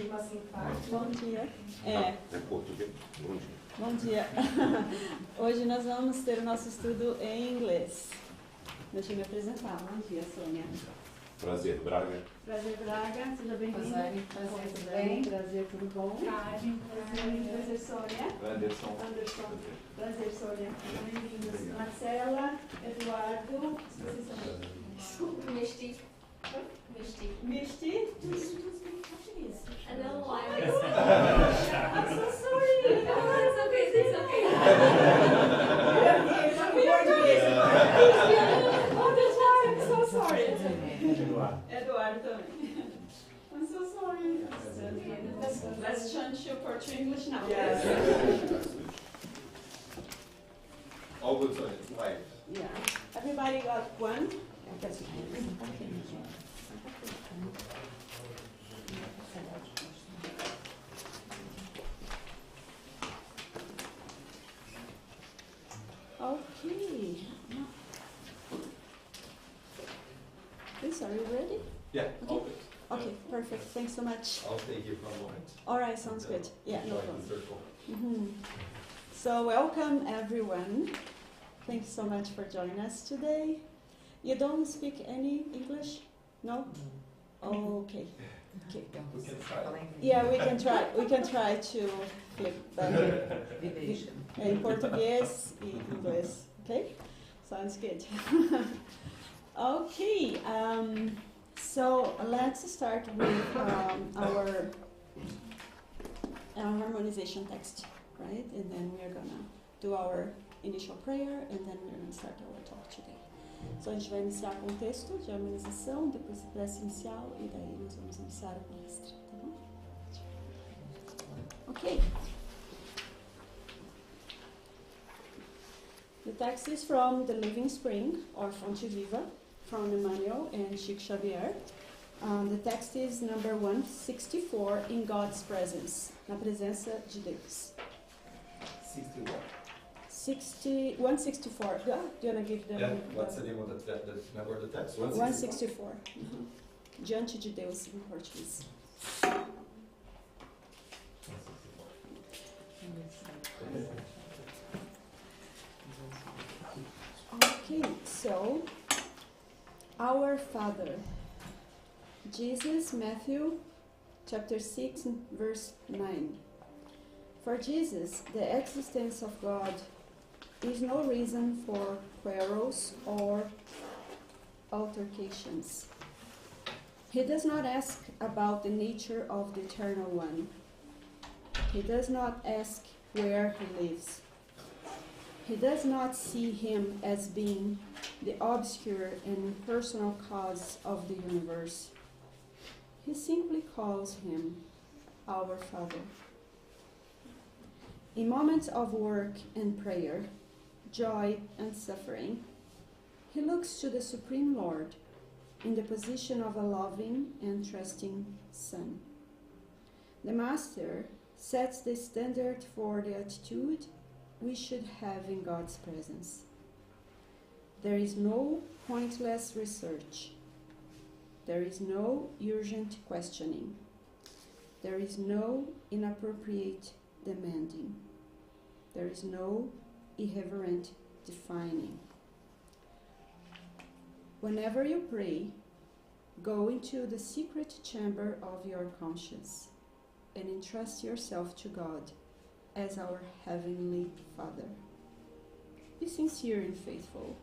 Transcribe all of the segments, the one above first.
Bom dia. É português. Bom dia. Bom dia. Hoje nós vamos ter o nosso estudo em inglês. Deixa eu me apresentar. Bom dia, Sonia. Prazer, Braga. Prazer, Braga. Seja bem-vindo. Prazer, tudo bem? Prazer, tudo bom? Prazer, Sonia. Anderson. Prazer, Sonia. Bem-vindos. Marcela, Eduardo. Desculpa. Misty. Misty? Do you speak Portuguese? No, I'm so sorry. it's okay. All the time. So sorry. Eduardo também. I'm so sorry. Let's change to English now. Yes. All good, Sonia. Live. Yeah. Everybody got one? Okay. Please, are you ready? Yeah, Okay. all good. Okay, perfect. Thanks so much. I'll stay here for a moment. All right, sounds good. Yeah, no Join problem. the circle. So welcome everyone. Thanks so much for joining us today. You don't speak any English? No? Okay. We can try. Yeah, we can try. We can try to flip that in Portuguese e inglês. Okay? Sounds good. Okay. So let's start with our harmonization text, right? And then we're gonna do our initial prayer, and then we're gonna start our talk today. So a gente vai iniciar com o texto de harmonização, depois a prece inicial, e daí nós vamos iniciar a palestra, tá bom? Okay. The text is from The Living Spring, or Fonte Viva, from Emmanuel and Chico Xavier. The text is number 164, In God's Presence, na presença de Deus. 164. Do you want to give them? Yeah, what's the name of the number of the text? 164. Diante de Deus, em português. Okay, so, our Father. Jesus, Matthew, chapter 6, verse 9. For Jesus, the existence of God is no reason for quarrels or altercations. He does not ask about the nature of the Eternal One. He does not ask where he lives. He does not see him as being the obscure and impersonal cause of the universe. He simply calls him our Father. In moments of work and prayer, joy and suffering, he looks to the Supreme Lord in the position of a loving and trusting son. The Master sets the standard for the attitude we should have in God's presence. There is no pointless research. There is no urgent questioning. There is no inappropriate demanding. There is no irreverent defining. Whenever you pray, go into the secret chamber of your conscience and entrust yourself to God as our Heavenly Father. Be sincere and faithful.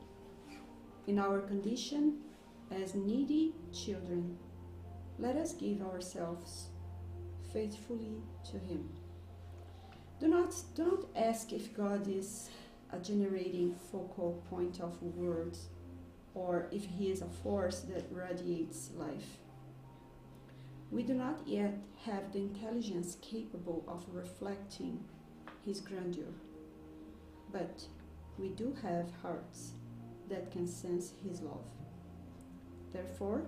In our condition as needy children, let us give ourselves faithfully to Him. Do not ask if God is a generating focal point of words, or if He is a force that radiates life. We do not yet have the intelligence capable of reflecting His grandeur, but we do have hearts that can sense His love. Therefore,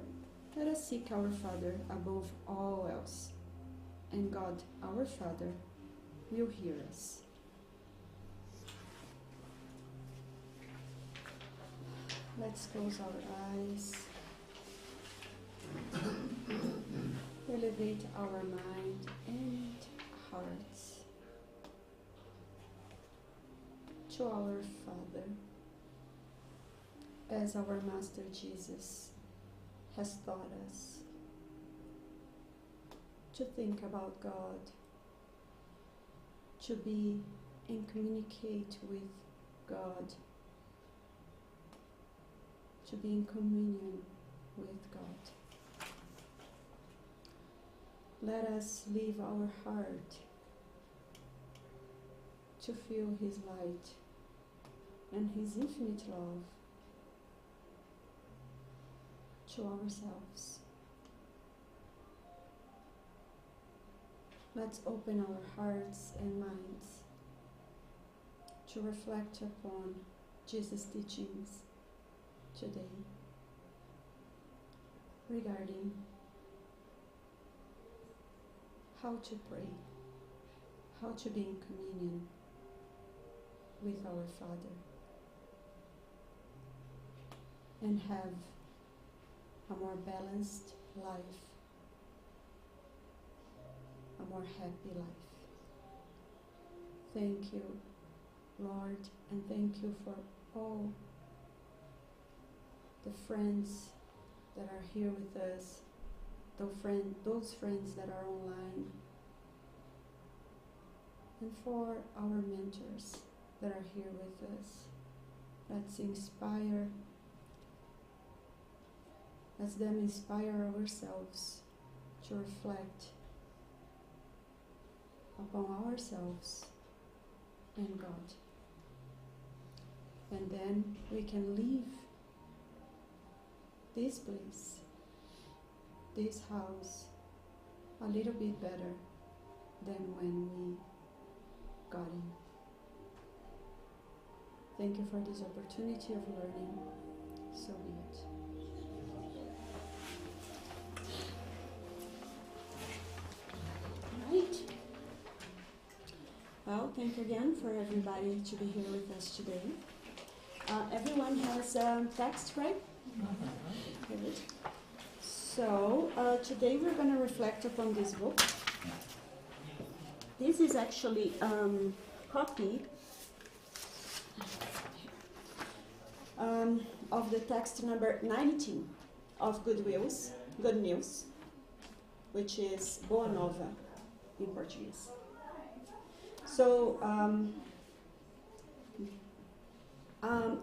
let us seek our Father above all else, and God, our Father, will hear us. Let's close our eyes. Elevate our mind to our Father, as our Master Jesus has taught us to think about God, to be and communicate with God, to be in communion with God. Let us leave our heart to feel His light and His infinite love to ourselves. Let's open our hearts and minds to reflect upon Jesus' teachings today regarding how to pray, how to be in communion with our Father, and have a more balanced life, a more happy life. Thank you, Lord, and thank you for all the friends that are here with us, those friends that are online, and for our mentors that are here with us. Let's them inspire ourselves to reflect upon ourselves and God. And then we can leave this place, this house, a little bit better than when we got in. Thank you for this opportunity of learning. So be it. Right. Well, thank you again for everybody to be here with us today. Everyone has text, right? Good. So today we're going to reflect upon this book. This is actually copy of the text number 19 of Good News, which is Boa Nova in Portuguese. So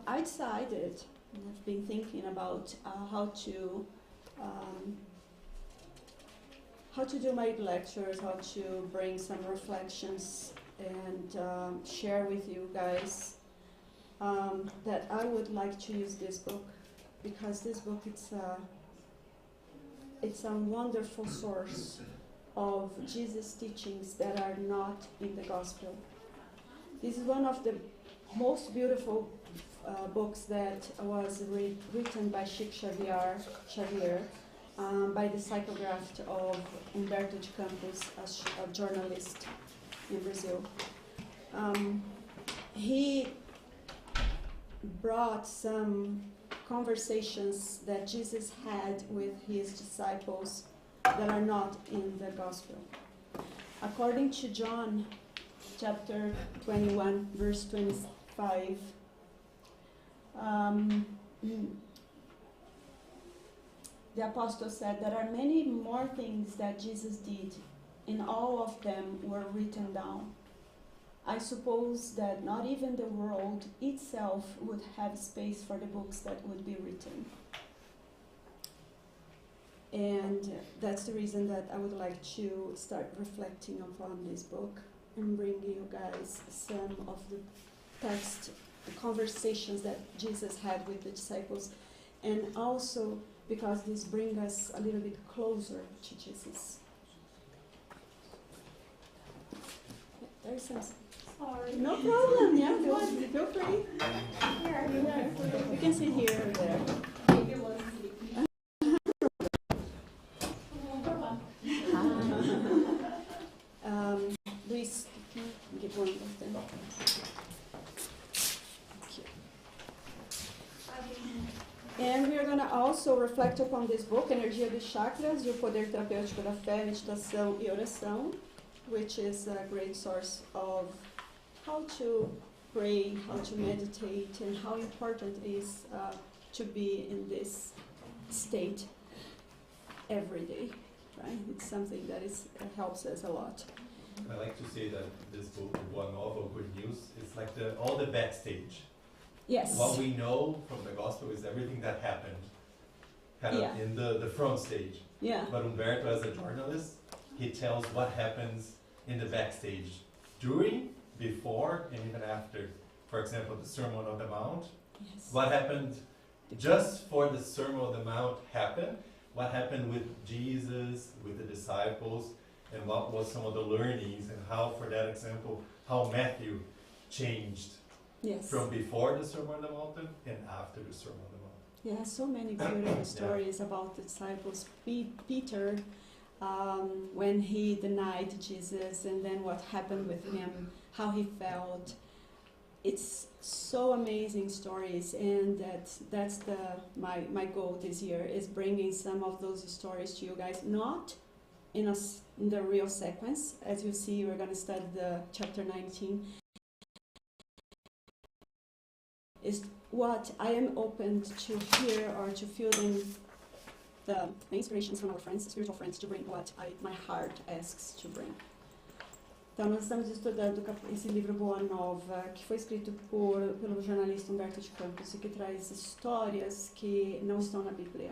I decided, and I've been thinking about how to do my lectures, how to bring some reflections and share with you guys that I would like to use this book, because this book it's a wonderful source of Jesus' teachings that are not in the gospel. This is one of the most beautiful books that was written by Chico Xavier, by the psychograph of Humberto de Campos, a journalist in Brazil. He brought some conversations that Jesus had with his disciples that are not in the gospel. According to John chapter 21 verse 25, the apostle said, there are many more things that Jesus did, and all of them were written down. I suppose that not even the world itself would have space for the books that would be written. And that's the reason that I would like to start reflecting upon this book and bring you guys some of the text, the conversations that Jesus had with the disciples, and also because this brings us a little bit closer to Jesus. There's some. Sorry. No problem. Yeah, feel free. Here. You can sit here or there. Luis, get one of them. And we are going to also reflect upon this book, Energia dos Chakras, e o Poder Terapêutico da Fé, Meditação e Oração, which is a great source of how to pray, how to meditate, and how important it is to be in this state every day, right? It's something that helps us a lot. I like to say that this book, One Novel, Good News, is like all the backstage. Yes. What we know from the gospel is everything that happened, kind of in the front stage. Yeah. But Umberto, as a journalist, he tells what happens in the backstage, during, before, and even after. For example, the Sermon on the Mount. Yes. What happened just for the Sermon on the Mount happened? What happened with Jesus, with the disciples, and what was some of the learnings, and how, for that example, how Matthew changed from before the Sermon on the Mountain and after the Sermon on the Mount. Yeah, so many beautiful stories about the disciples. Peter, when he denied Jesus, and then what happened with him, how he felt. It's so amazing stories, and that's my goal this year, is bringing some of those stories to you guys, not in the real sequence. As you see, we're going to study the chapter 19. Is what I am open to hear or to feel the inspirations from our friends, spiritual friends, to bring what my heart asks to bring. Então, nós estamos estudando esse livro Boa Nova, que foi escrito pelo jornalista Humberto de Campos, e que traz histórias que não estão na Bíblia,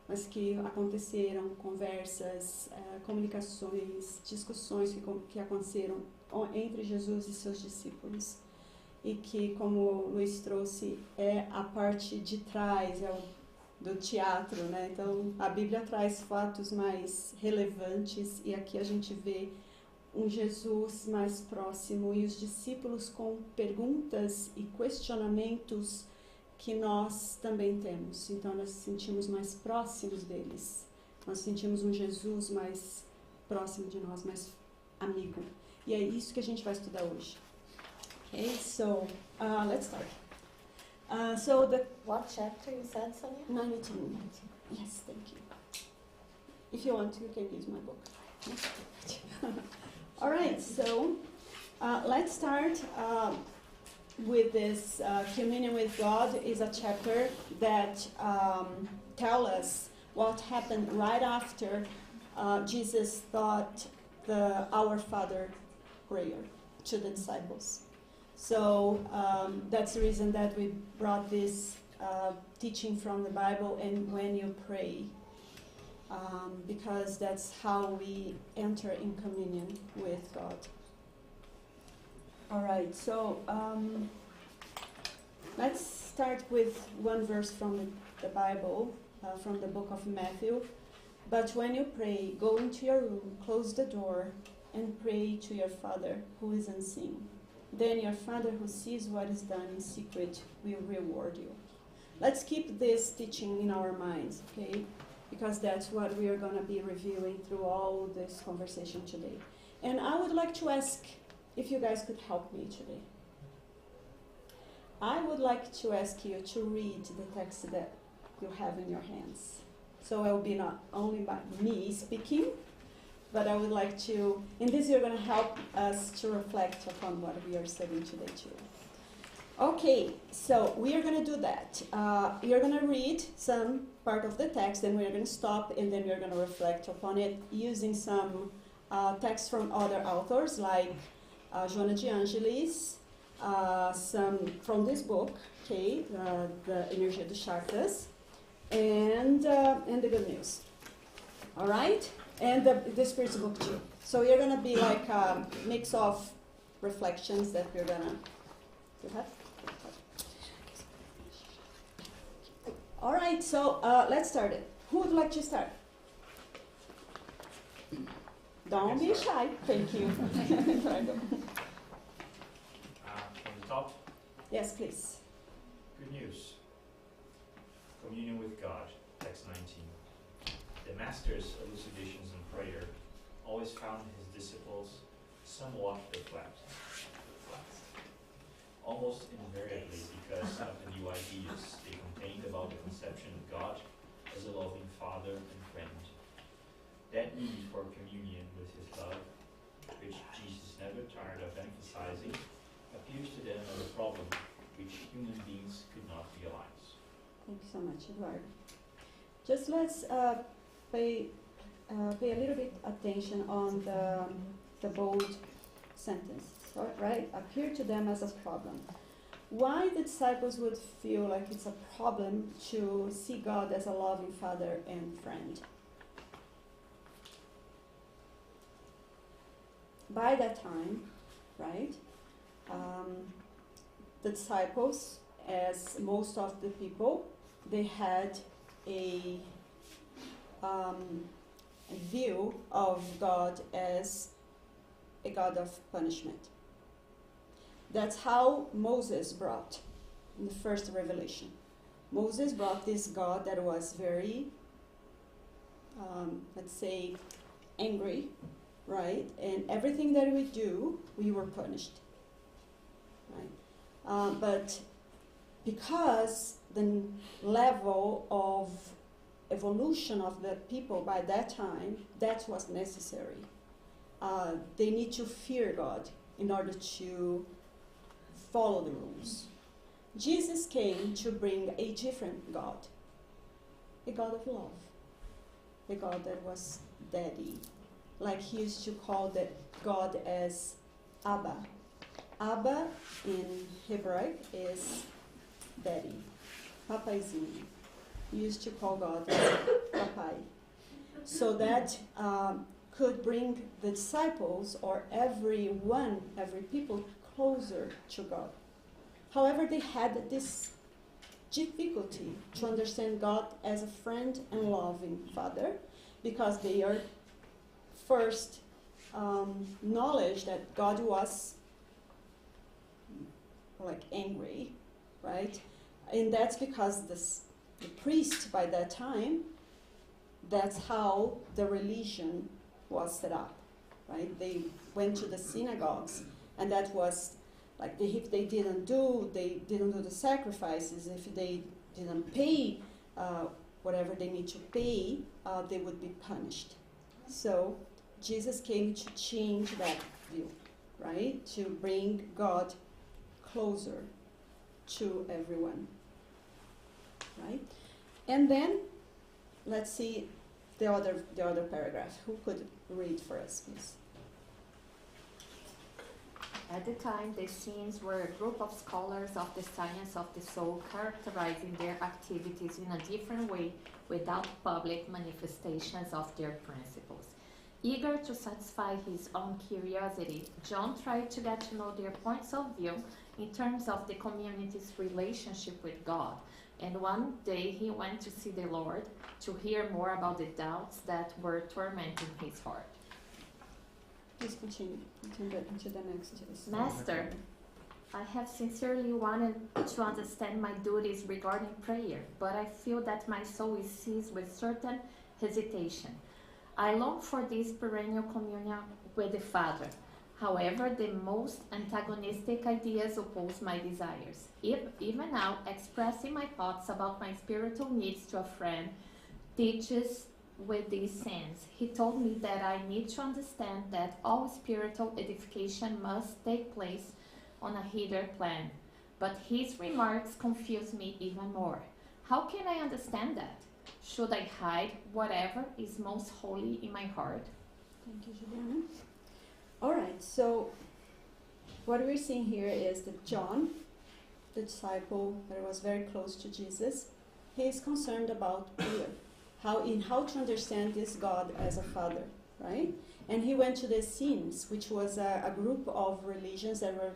mas que aconteceram, conversas, comunicações, discussões que aconteceram entre Jesus e seus discípulos. E que, como o Luiz trouxe, é a parte de trás, do teatro, né? Então, a Bíblia traz fatos mais relevantes, e aqui a gente vê um Jesus mais próximo e os discípulos com perguntas e questionamentos que nós também temos. Então, nós nos sentimos mais próximos deles. Nós sentimos um Jesus mais próximo de nós, mais amigo. E é isso que a gente vai estudar hoje. Okay, so let's start. What chapter you said, Sonia? 19. Yes, thank you. If you want to, you can use my book. All right, so let's start with this. Communion with God is a chapter that tells us what happened right after Jesus taught the Our Father prayer to the disciples. So that's the reason that we brought this teaching from the Bible, and when you pray, because that's how we enter in communion with God. All right, so let's start with one verse from the Bible, from the book of Matthew. But when you pray, go into your room, close the door, and pray to your Father who is unseen. Then your Father who sees what is done in secret will reward you. Let's keep this teaching in our minds, okay? Because that's what we are going to be reviewing through all this conversation today. And I would like to ask if you guys could help me today. I would like to ask you to read the text that you have in your hands. So it will be not only by me speaking, but I would like to, in this you're going to help us to reflect upon what we are studying today too. Okay, so we are going to do that. You're going to read some part of the text, then we're going to stop, and then we're going to reflect upon it using some texts from other authors like Joana de Angelis, some from this book, okay, the Energia dos Chakras, and the Good News. All right? And the Spirit's book too. So you're going to be like a mix of reflections that we're going to have. All right, so let's start it. Who would like to start? Don't be shy. Thank you. From the top, Yes, please. good news. Communion with God, text 19. The master's elucidations in prayer always found his disciples somewhat perplexed. Almost invariably because of the new ideas they contained about the conception of God as a loving father and friend. That need for communion with his love, which Jesus never tired of emphasizing, appears to them as a problem which human beings could not realize. Thank you so much, Eduardo. Just let's pay a little bit attention on the bold sentence, right? Appear to them as a problem. Why the disciples would feel like it's a problem to see God as a loving Father and friend? By that time, right, the disciples, as most of the people, they had a view of God as a God of punishment. That's how Moses brought in the first revelation. Moses brought this God that was very, let's say, angry, right? And everything that we do, we were punished, right? But because the level of evolution of the people by that time, that was necessary. They need to fear God in order to follow the rules. Jesus came to bring a different God, a God of love, a God that was daddy, like he used to call that God as Abba. Abba in Hebraic is daddy, papaizinho. He used to call God as papai. So that could bring the disciples or every people closer to God. However, they had this difficulty to understand God as a friend and loving Father, because they are first knowledge that God was like angry, right? And that's because the priest by that time, that's how the religion was set up, right? They went to the synagogues, and that was like if they didn't do the sacrifices, if they didn't pay whatever they need to pay, they would be punished. So Jesus came to change that view, right? To bring God closer to everyone, right? And then let's see the other paragraph. Who could read for us, please? At the time, the Essenes were a group of scholars of the science of the soul, characterizing their activities in a different way without public manifestations of their principles. Eager to satisfy his own curiosity, John tried to get to know their points of view in terms of the community's relationship with God. And one day he went to see the Lord to hear more about the doubts that were tormenting his heart. Please continue to the next. Master, I have sincerely wanted to understand my duties regarding prayer, but I feel that my soul is seized with certain hesitation. I long for this perennial communion with the Father. However, the most antagonistic ideas oppose my desires. Even now, expressing my thoughts about my spiritual needs to a friend teaches with these sins. He told me that I need to understand that all spiritual edification must take place on a hidden plan. But his remarks confuse me even more. How can I understand that? Should I hide whatever is most holy in my heart? Thank you, Juliana. All right, so what we're seeing here is that John, the disciple that was very close to Jesus, he is concerned about prayer, how to understand this God as a father, right? And he went to the Essenes, which was a group of religions that were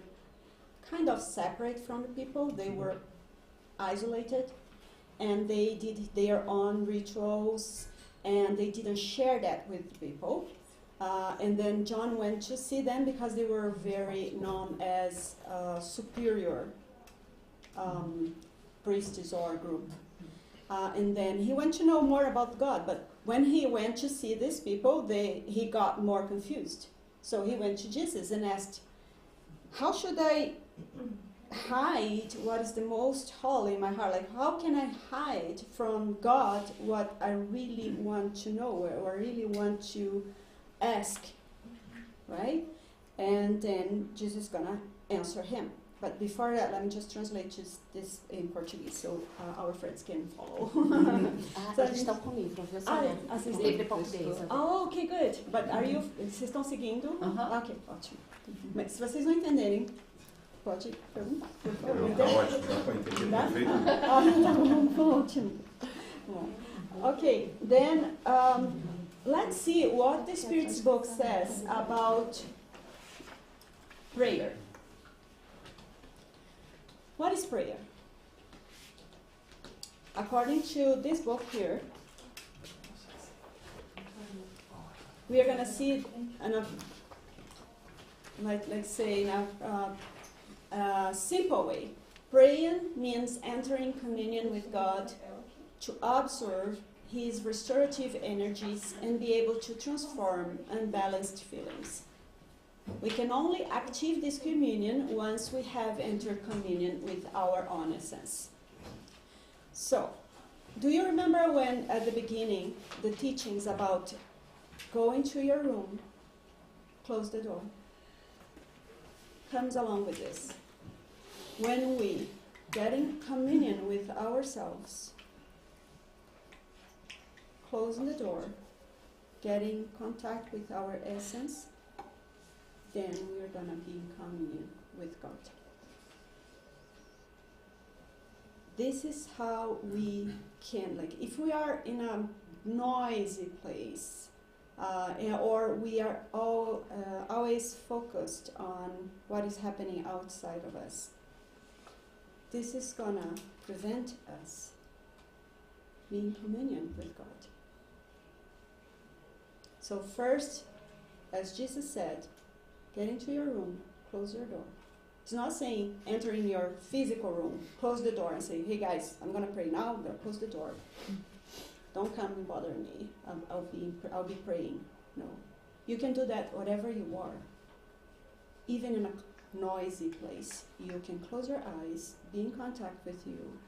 kind of separate from the people. They were isolated, and they did their own rituals, and they didn't share that with the people. And then John went to see them because they were very known as superior priests or group. And then he went to know more about God. But when he went to see these people, he got more confused. So he went to Jesus and asked, how should I hide what is the most holy in my heart? Like, how can I hide from God what I really want to know or I really want to ask, right? and then Jesus is gonna answer him. But before that, let me just translate this in Portuguese so our friends can follow. A gente está com o livro, viu, Sonia? Vocês Livro em português. Oh, okay, good. But vocês estão seguindo? Ok, ótimo. Mas se vocês não entenderem, pode perguntar, por favor. Tá ótimo, dá para entender Dá? perfeito. Ótimo. Okay, then let's see what the Spirit's book says about prayer. What is prayer? According to this book here, we are going to see it in a, let's say, in a simple way. Praying means entering communion with God to observe His restorative energies and be able to transform unbalanced feelings. We can only achieve this communion once we have entered communion with our own essence. So, do you remember when at the beginning the teachings about go into your room, close the door, comes along with this? When we get in communion with ourselves, closing the door, getting in contact with our essence, then we are going to be in communion with God. This is how we can, like, if we are in a noisy place, or we are always focused on what is happening outside of us, this is going to prevent us being in communion with God. So first, as Jesus said, get into your room, close your door. It's not saying enter in your physical room, close the door and say, hey guys, I'm going to pray now, I'm going to close the door. Don't come and bother me, I'll be praying. No. You can do that whatever you are. Even in a noisy place, you can close your eyes, be in contact with you,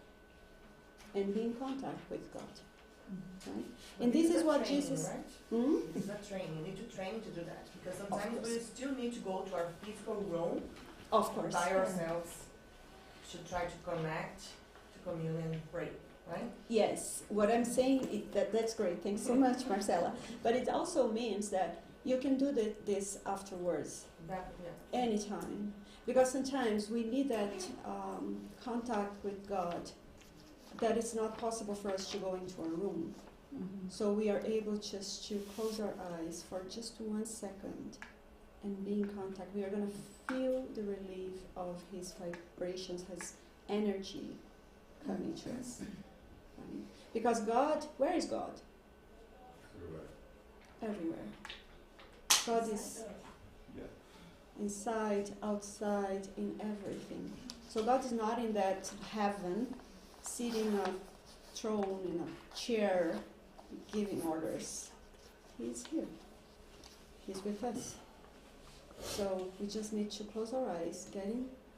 and be in contact with God. Right? And this is what training, Jesus... Right? It's not training. You need to train to do that. Because sometimes we still need to go to our physical room Of course. by ourselves to try to connect, to commune and pray. Right? Yes, what I'm saying is that's great. Thanks so much, Marcela. But it also means that you can do this afterwards, anytime. Because sometimes we need that contact with God that it's not possible for us to go into a room. Mm-hmm. So we are able just to close our eyes for just 1 second and be in contact. We are going to feel the relief of His vibrations, His energy coming to us. Right? Because God, where is God? Everywhere. God is inside, outside, in everything. So God is not in that heaven, sitting on a throne, in a chair, giving orders. He's here. He's with us. So we just need to close our eyes, get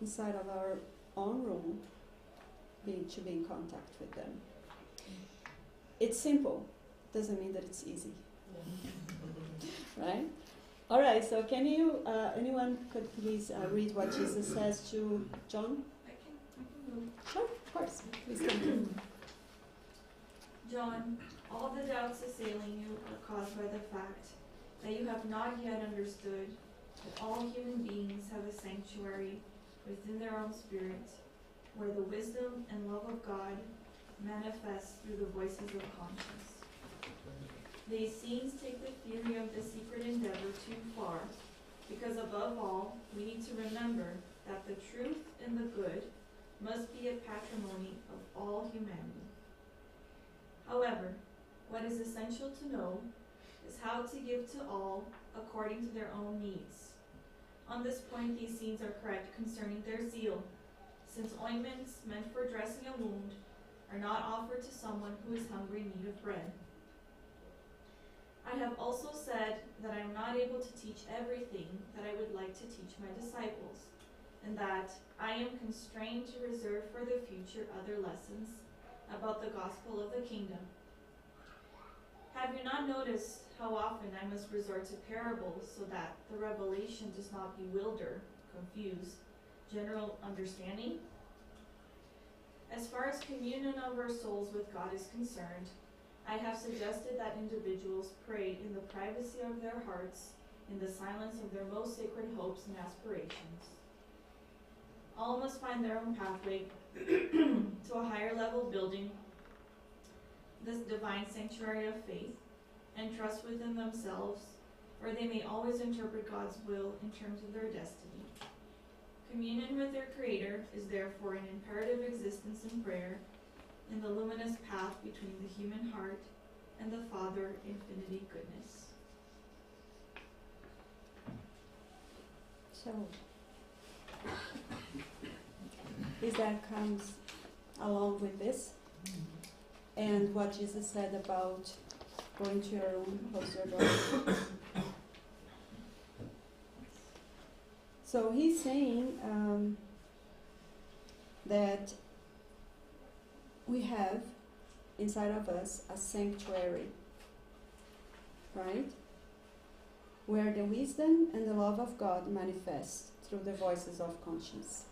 inside of our own room, to be in contact with them. It's simple. Doesn't mean that it's easy. Right? All right, so can you, anyone could please read what Jesus says to John? I can move. Sure, of course. Please continue. John, all the doubts assailing you are caused by the fact that you have not yet understood that all human beings have a sanctuary within their own spirit, where the wisdom and love of God manifest through the voices of conscience. These scenes take the theory of the secret endeavor too far, because above all, we need to remember that the truth and the good must be a patrimony of all humanity. However, what is essential to know is how to give to all according to their own needs. On this point, these scenes are correct concerning their zeal, since ointments meant for dressing a wound are not offered to someone who is hungry in need of bread. I have also said that I am not able to teach everything that I would like to teach my disciples, and that I am constrained to reserve for the future other lessons about the gospel of the kingdom. Have you not noticed how often I must resort to parables so that the revelation does not bewilder, confuse general understanding? As far as communion of our souls with God is concerned, I have suggested that individuals pray in the privacy of their hearts, in the silence of their most sacred hopes and aspirations. All must find their own pathway to a higher level building this divine sanctuary of faith and trust within themselves, where they may always interpret God's will in terms of their destiny. Communion with their Creator is therefore an imperative existence in prayer, in the luminous path between the human heart and the Father infinity goodness. So, is that comes along with this? And what Jesus said about going to your room, close your door. So he's saying that we have inside of us a sanctuary, right? Where the wisdom and the love of God manifest through the voices of conscience.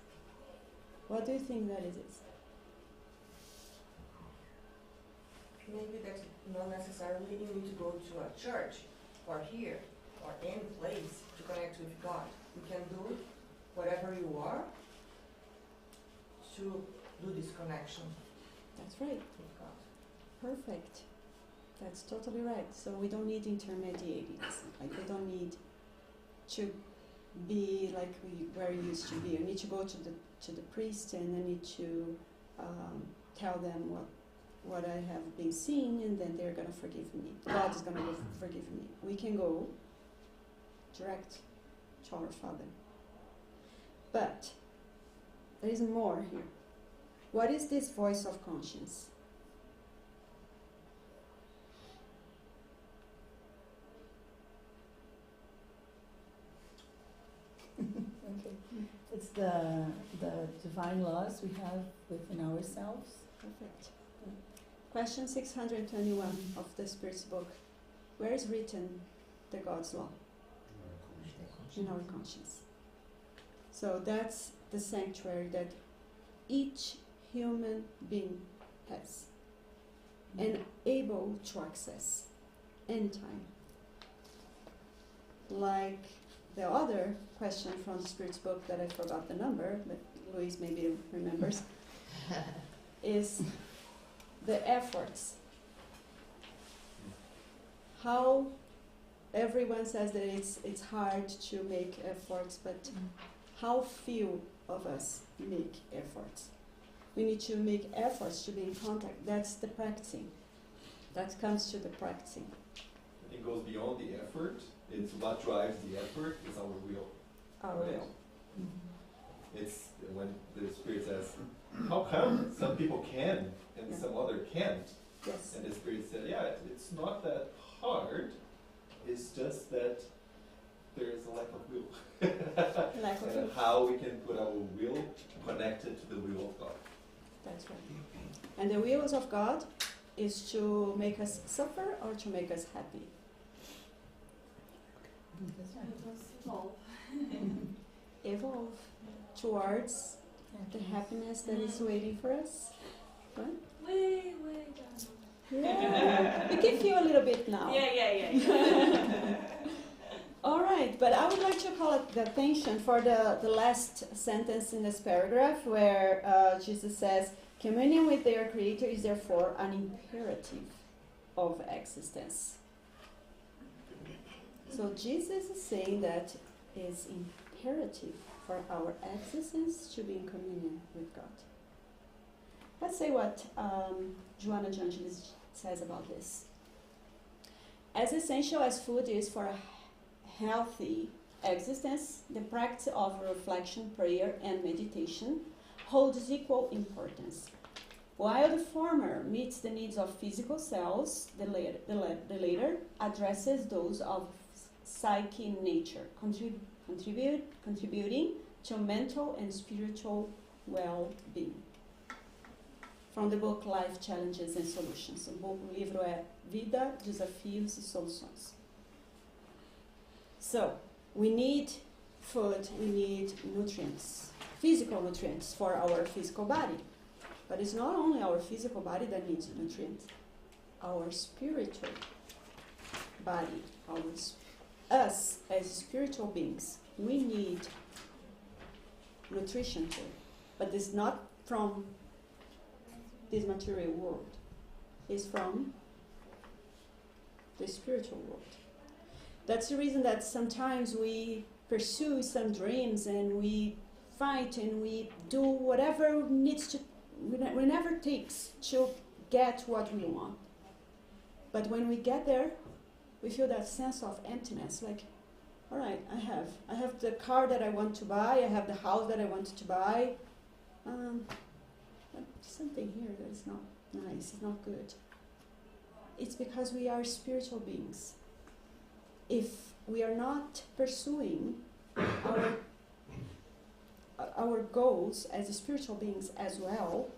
What do you think that is? Maybe that not necessarily you need to go to a church or here or any place to connect with God. You can do whatever you are to do this connection That's right. with God. Perfect. That's totally right. So we don't need intermediaries. Like we don't need to be like we were used to be. I need to go to the priest and I need to tell them what I have been seeing, and then they're gonna forgive me. God is gonna forgive me. We can go direct to our Father. But there is more here. What is this voice of conscience? Okay. It's the divine laws we have within ourselves. Perfect. Question 621 of the Spirit's book. Where is written the God's law? In our conscience. So that's the sanctuary that each human being has and able to access anytime. Like the other question from the Spirit's book that I forgot the number, but Luis maybe remembers, is the efforts. How everyone says that it's hard to make efforts, but how few of us make efforts. We need to make efforts to be in contact. That's the practicing. That comes to the practicing. It goes beyond the effort. It's what drives the effort is our will. Our Right. will. It's when the Spirit says, how come some people can and Yeah. some other can't? Yes. And the Spirit said, yeah, it's not that hard. It's just that there is a lack of will. Lack of And will. how we can put our will connected to the will of God. That's right. And the wills of God is to make us suffer or to make us happy. Evolve. Evolve towards the happiness that is waiting for us. Right? Way down. Yeah. We can feel a little bit now. Yeah. All right, but I would like to call the attention for the last sentence in this paragraph where Jesus says, communion with their Creator is therefore an imperative of existence. So Jesus is saying that it's imperative for our existence to be in communion with God. Let's say what Joanna de Angelis says about this. As essential as food is for a healthy existence, the practice of reflection, prayer, and meditation holds equal importance. While the former meets the needs of physical cells, the latter addresses those of psyche nature, contributing to mental and spiritual well-being. From the book Life Challenges and Solutions. O livro é Vida, Desafios e Soluções. So, we need food, we need nutrients, physical nutrients for our physical body. But it's not only our physical body that needs nutrients, our spiritual body, us as spiritual beings, we need nutrition too. But it's not from this material world. It's from the spiritual world. That's the reason that sometimes we pursue some dreams and we fight and we do whatever needs to, whenever it takes to get what we want. But when we get there, we feel that sense of emptiness, like, all right, I have the car that I want to buy, I have the house that I wanted to buy. But something here that is not nice, it's not good. It's because we are spiritual beings. If we are not pursuing our goals as spiritual beings as well,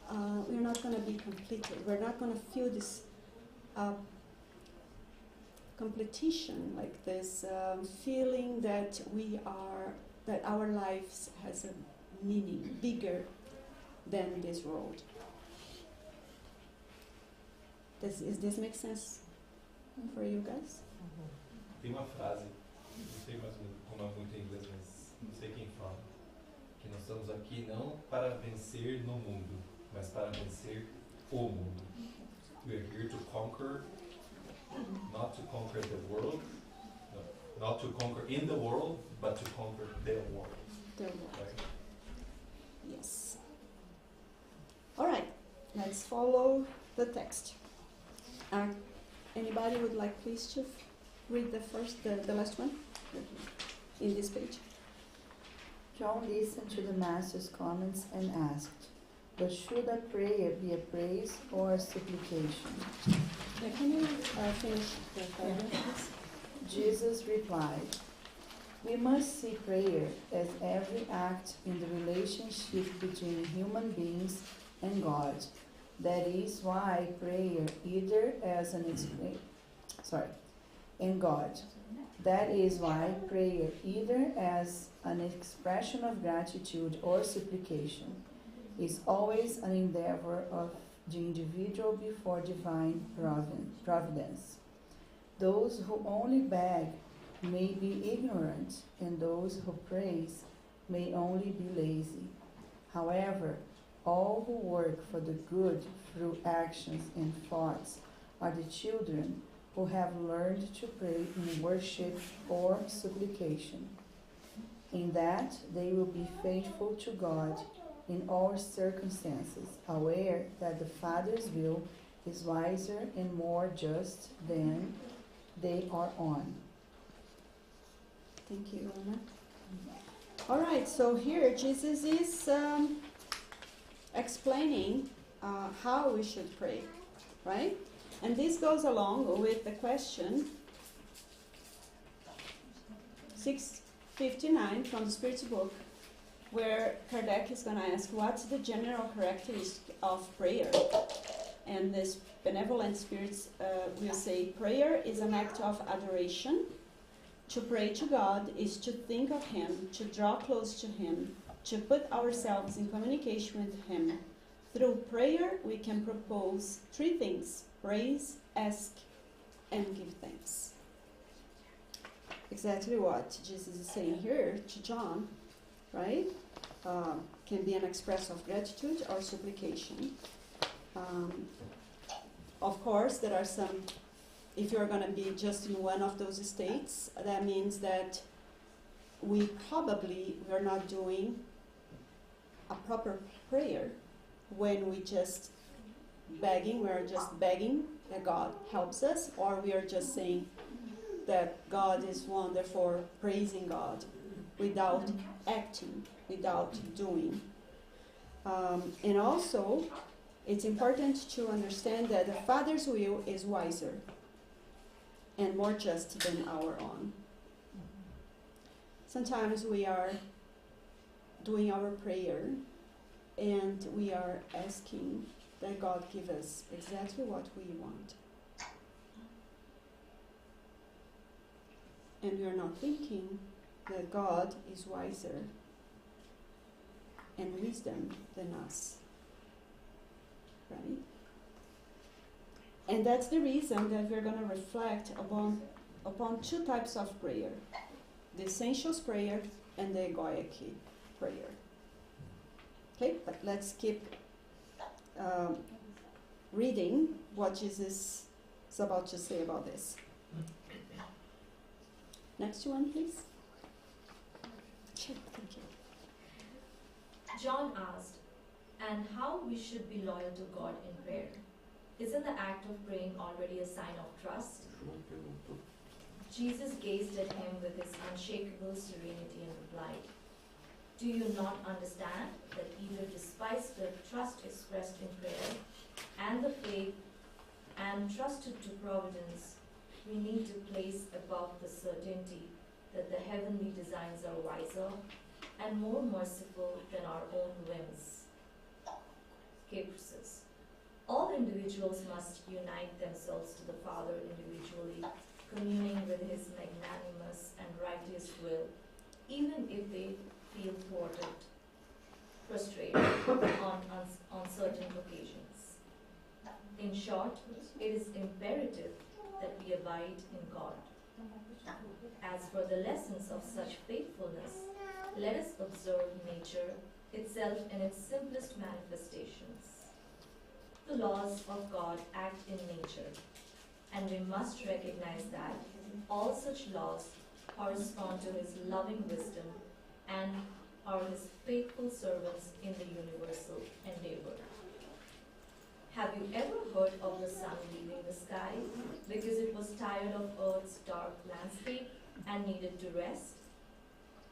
we're not going to be completed. We're not going to feel this completion, like this feeling that that our lives has a meaning bigger than this world. Does this make sense for you guys? Tem uma frase, não sei mais como é muito em inglês, mas não sei quem fala, que nós estamos aqui não para vencer no mundo, mas para vencer o mundo. We are here to conquer, not to conquer the world, no, not to conquer in the world, but to conquer the world. The world. Right? Yes. All right, let's follow the text. Anybody would like please to read the last one in this page? John listened to the master's comments and asked, "But should a prayer be a praise or a supplication?" Yeah, can you finish the paragraph, please? Jesus replied, "We must see prayer as every act in the relationship between human beings and God. That is why prayer either as an and God. That is why prayer either as an expression of gratitude or supplication is always an endeavor of the individual before divine providence. Those who only beg may be ignorant, and those who praise may only be lazy. However, all who work for the good through actions and thoughts are the children who have learned to pray in worship or supplication. In that, they will be faithful to God in all circumstances, aware that the Father's will is wiser and more just than they are on." Thank you, Anna. All right, so here Jesus is explaining how we should pray, right? And this goes along with the question 659 from the Spirit's book, where Kardec is going to ask, what's the general characteristic of prayer? And this benevolent spirits will say, prayer is an act of adoration. To pray to God is to think of Him, to draw close to Him, to put ourselves in communication with Him. Through prayer, we can propose three things: praise, ask, and give thanks. Exactly what Jesus is saying here to John, right? Can be an expression of gratitude or supplication. Of course, there are some, if you're going to be just in one of those states, that means that we are not doing a proper prayer when we're just begging that God helps us, or we are just saying that God is wonderful, praising God without acting, without doing. And also, it's important to understand that the Father's will is wiser and more just than our own. Sometimes we are doing our prayer and we are asking that God give us exactly what we want. and we are not thinking that God is wiser and wisdom than us. Right? And that's the reason that we're going to reflect upon two types of prayer. The essentials prayer and the egoic prayer. Okay, but let's keep reading what Jesus is about to say about this. Next one, please. Sure, thank you. John asked, and how we should be loyal to God in prayer? Isn't the act of praying already a sign of trust? Jesus gazed at him with his unshakable serenity and replied, do you not understand that either despite the trust expressed in prayer and the faith and trusted to providence, we need to place above the certainty that the heavenly designs are wiser and more merciful than our own whims, caprices. All individuals must unite themselves to the Father individually, communing with his magnanimous and righteous will, even if they feel thwarted, frustrated on certain occasions. In short, it is imperative that we abide in God. As for the lessons of such faithfulness, let us observe nature itself in its simplest manifestations. The laws of God act in nature, and we must recognize that all such laws correspond to his loving wisdom and are his faithful servants in the universal endeavor. Have you ever heard of the sun leaving the sky because it was tired of Earth's dark landscape and needed to rest?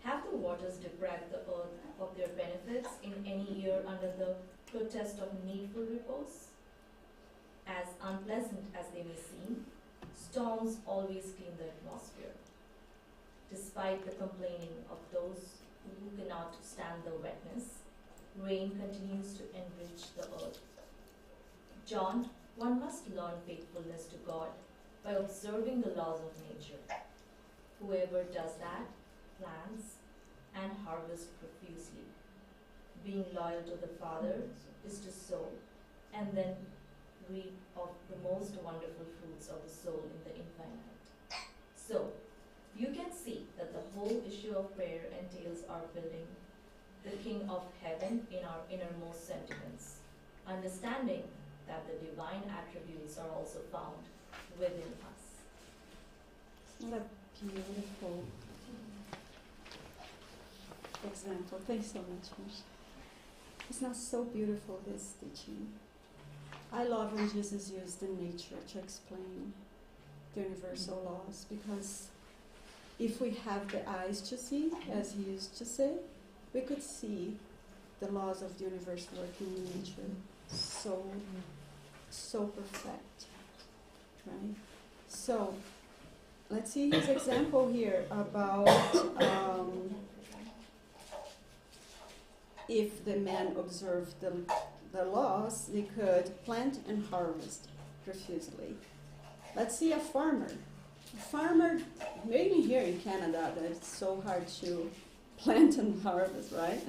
Have the waters deprived the earth of their benefits in any year under the protest of needful repose? As unpleasant as they may seem, storms always clean the atmosphere. Despite the complaining of those who cannot stand the wetness, rain continues to enrich the earth. John, one must learn faithfulness to God by observing the laws of nature. Whoever does that plants and harvests profusely. Being loyal to the Father is to sow and then reap of the most wonderful fruits of the soul in the infinite. So, you can see that the whole issue of prayer entails our building the King of Heaven in our innermost sentiments, understanding that the divine attributes are also found within us. What a beautiful example. Thanks so much, Mish. It's not so beautiful, this teaching. I love when Jesus used the nature to explain the universal laws, because if we have the eyes to see, as he used to say, we could see the laws of the universe working in nature so perfect, right? So let's see his example here about if the man observed the laws, they could plant and harvest profusely. Let's see a farmer. A farmer, maybe here in Canada, that it's so hard to plant and harvest, right?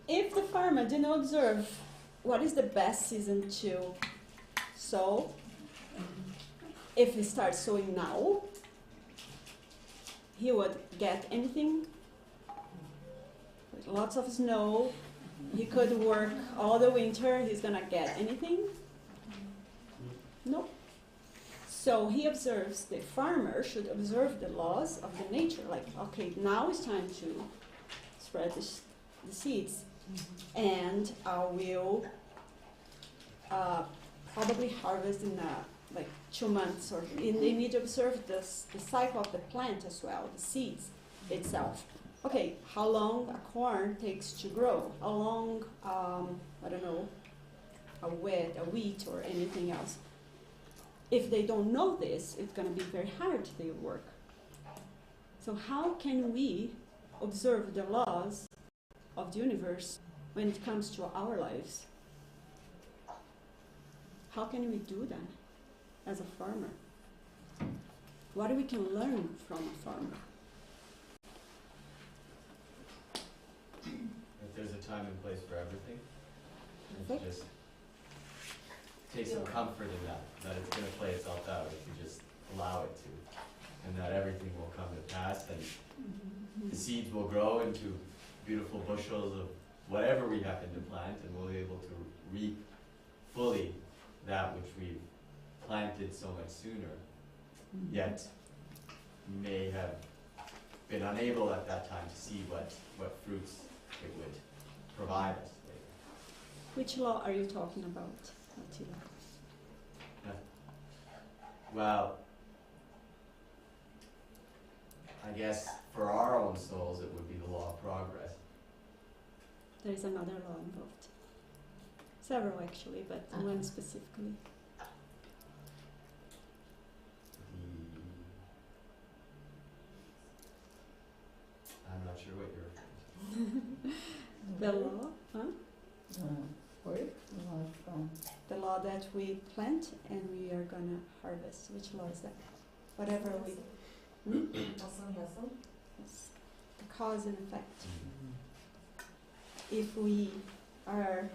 If the farmer didn't observe what is the best season to sow, if he starts sowing now, he would get anything. With lots of snow, he could work all the winter, he's gonna get anything? Nope. So he observes, the farmer should observe the laws of the nature, like, okay, now it's time to spread the seeds, and I will probably harvest in like 2 months, or they need to observe the cycle of the plant as well, the seeds itself. Okay, how long a corn takes to grow? How long, I don't know, a wheat or anything else. If they don't know this, it's going to be very hard, their work. So how can we observe the laws of the universe when it comes to our lives? How can we do that as a farmer? what we can learn from a farmer. That there's a time and place for everything. And to Perfect. just take some comfort in that it's going to play itself out if you just allow it to. And that everything will come to pass, and the seeds will grow into beautiful bushels of whatever we happen to plant, and we'll be able to reap fully that which we've planted so much sooner, yet may have been unable at that time to see what fruits it would provide us later. Which law are you talking about, Attila? Well, I guess for our own souls it would be the law of progress. There is another law involved. Several actually, but one specifically. I'm not sure what you're referring to. The law, Word? the law that we plant and we are gonna harvest. Which law is that? Whatever we. Yes. The cause and effect. If we are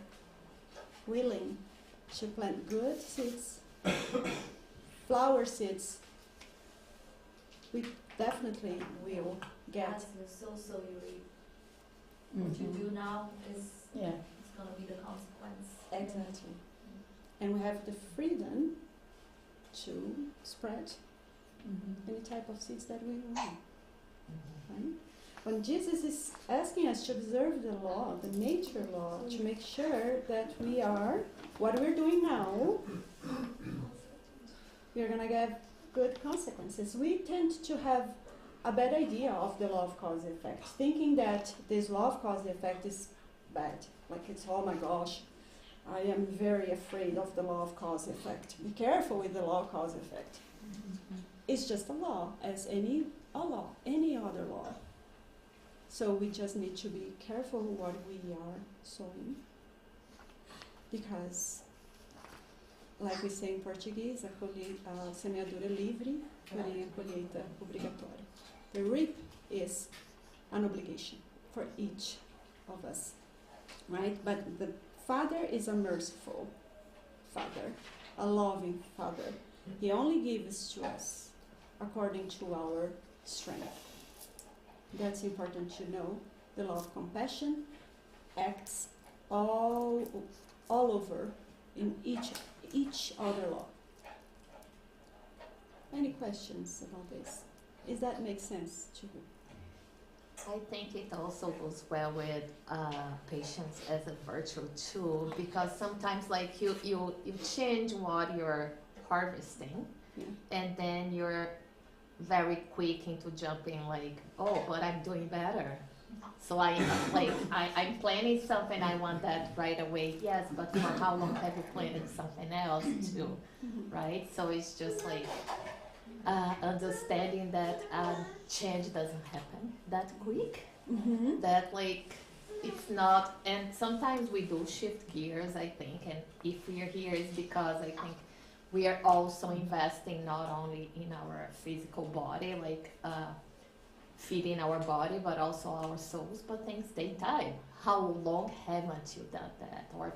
willing to plant good seeds, flower seeds, we definitely will get. As you sow, so you reap. What you do now is Yeah. it's going to be the consequence. Exactly. And we have the freedom to spread any type of seeds that we want. Right? When Jesus is asking us to observe the law, the nature law, to make sure that we are, what we're doing now, we're going to get good consequences. We tend to have a bad idea of the law of cause and effect, thinking that this law of cause and effect is bad. Like it's, oh my gosh, I am very afraid of the law of cause and effect. Be careful with the law of cause and effect. It's just a law, as any other law. So we just need to be careful what we are sowing, because, like we say in Portuguese, a semeadura é livre, porém a colheita obrigatória. The reap is an obligation for each of us, right? But the Father is a merciful Father, a loving Father. He only gives to us according to our strength. That's important to know. The law of compassion acts all over in each other law. Any questions about this? Does that make sense to you? I think it also goes well with patience as a virtue too, because sometimes like you change what you're harvesting, and then you're very quick into jumping like, oh, but I'm doing better. So I'm planning something, I want that right away. Yes, but for how long have you planted something else too, right? So it's just like understanding that change doesn't happen that quick. That like it's not, and sometimes we do shift gears, I think, and if we are here is because I think we are also investing not only in our physical body, like feeding our body, but also our souls, but things take time. How long haven't you done that? Or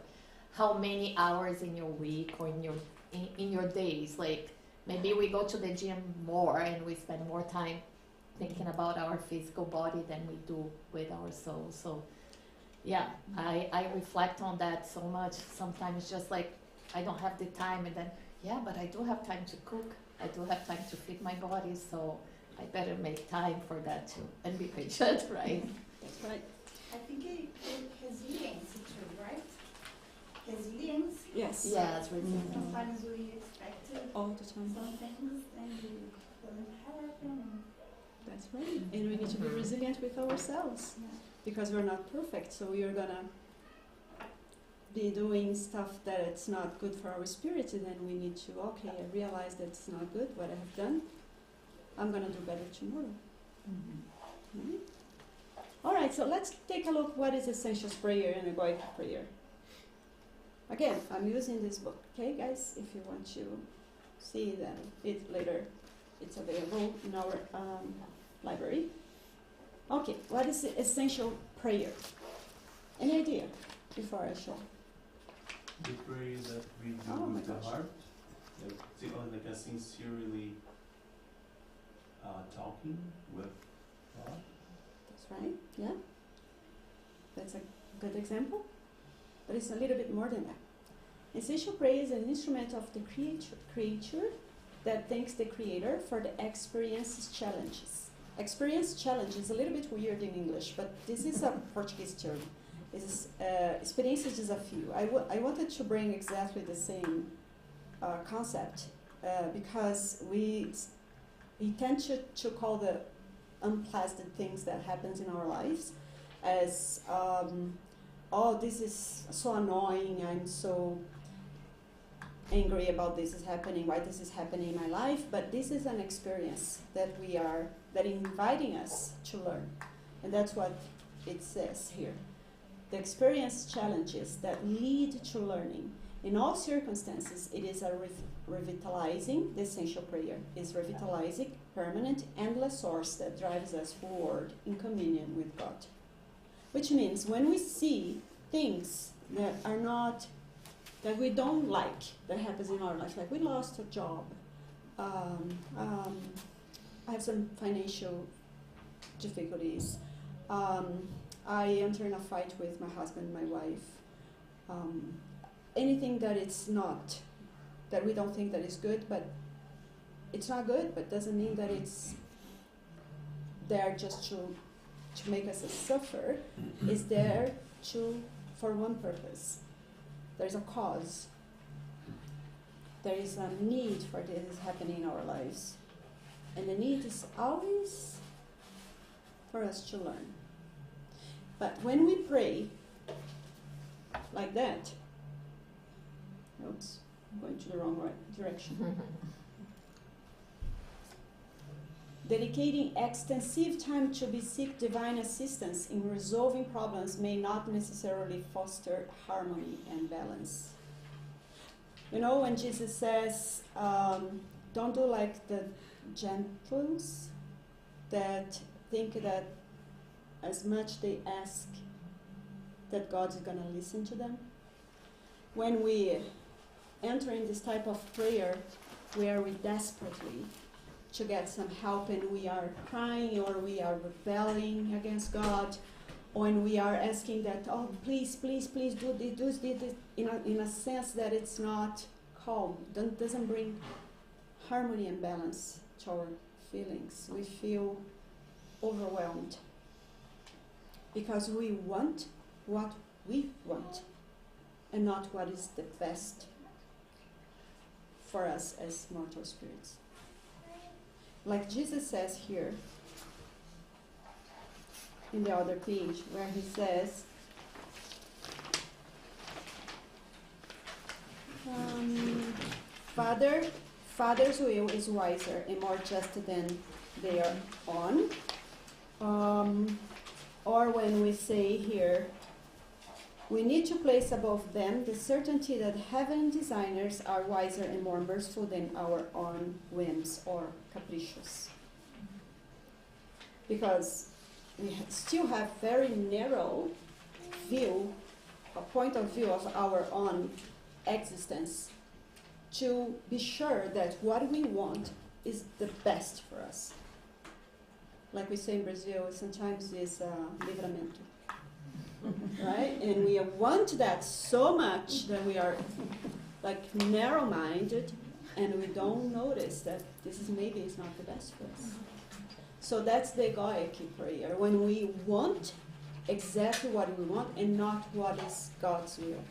how many hours in your week or in your days? Like maybe we go to the gym more and we spend more time thinking about our physical body than we do with our soul. So yeah, I reflect on that so much. Sometimes just like I don't have the time, and then yeah, but I do have time to cook. I do have time to feed my body, so I better make time for that too and be patient, right? That's right. I think resilience too, right? Resilience. Yes. Yes, Sometimes we expect All the time. some things and it doesn't happen. That's right. And we need to be resilient with ourselves, because we're not perfect. So we are gonna be doing stuff that it's not good for our spirit, and then we need to, okay, I realize that it's not good what I have done. I'm gonna do better tomorrow. All right, so let's take a look what is essentials prayer and egoic prayer. Again, I'm using this book, okay, guys? If you want to see it later, It's available in our library. Okay, what is the essential prayer? Any idea before I show? The prayer that we do Oh my with the gosh. heart, like a sincerely talking with God. That's right, yeah. That's a good example. But it's a little bit more than that. Essential prayer is an instrument of the creature that thanks the Creator for the experience's challenges. Experience challenge is a little bit weird in English, but this is a Portuguese term. It is experiência desafio. I wanted to bring exactly the same concept because we tend to call the unpleasant things that happens in our lives as oh, this is so annoying, I'm so angry about this is happening, why this is happening in my life, but this is an experience that inviting us to learn. And that's what it says here. The experience challenges that lead to learning. In all circumstances, it is a revitalizing, the essential prayer is revitalizing, permanent, endless source that drives us forward in communion with God. Which means when we see things that are not, that we don't like, that happens in our life, like we lost a job, I have some financial difficulties, I enter in a fight with my husband, my wife, anything that it's not, that we don't think that is good, but it's not good, but doesn't mean that it's there just to make us suffer, is there for one purpose. There's a cause. There is a need for this happening in our lives. And the need is always for us to learn. But when we pray like that, oops, I'm going to the wrong direction. Dedicating extensive time to seek divine assistance in resolving problems may not necessarily foster harmony and balance. You know, when Jesus says, don't do like the Gentiles that think that as much they ask that God is going to listen to them. When we enter in this type of prayer where we desperately to get some help and we are crying or we are rebelling against God, when we are asking that, oh, please, please, please do this in a sense that it's not calm, doesn't bring harmony and balance to our feelings. We feel overwhelmed because we want what we want and not what is the best for us as mortal spirits. Like Jesus says here in the other page, where he says, Father's will is wiser and more just than their own. Or when we say here, we need to place above them the certainty that heaven designers are wiser and more merciful than our own whims or caprichos. Because we still have very narrow view, a point of view of our own existence, to be sure that what we want is the best for us. Like we say in Brazil, sometimes it's livramento. Right? And we want that so much that we are like narrow-minded and we don't notice that this is maybe it's not the best for us. So that's the egoic prayer, when we want exactly what we want and not what is God's will.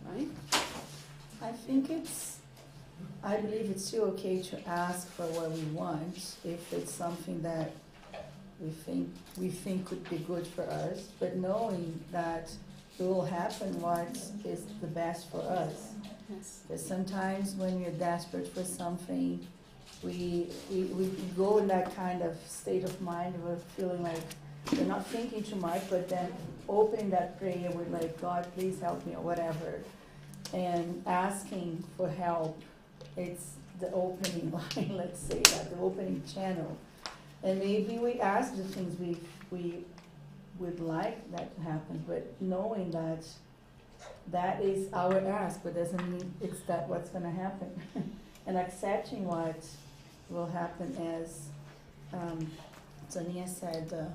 Right? I believe it's still okay to ask for what we want if it's something that we think could be good for us, but knowing that it will happen what is the best for us. Yes. Because sometimes when we're desperate for something, we go in that kind of state of mind, we're feeling like we're not thinking too much, but then opening that prayer with like, God, please help me, or whatever, and asking for help. It's the opening line, let's say that, the opening channel. And maybe we ask the things we would like that to happen, but knowing that that is our ask, but doesn't mean it's that what's going to happen. And accepting what will happen as Sonia said,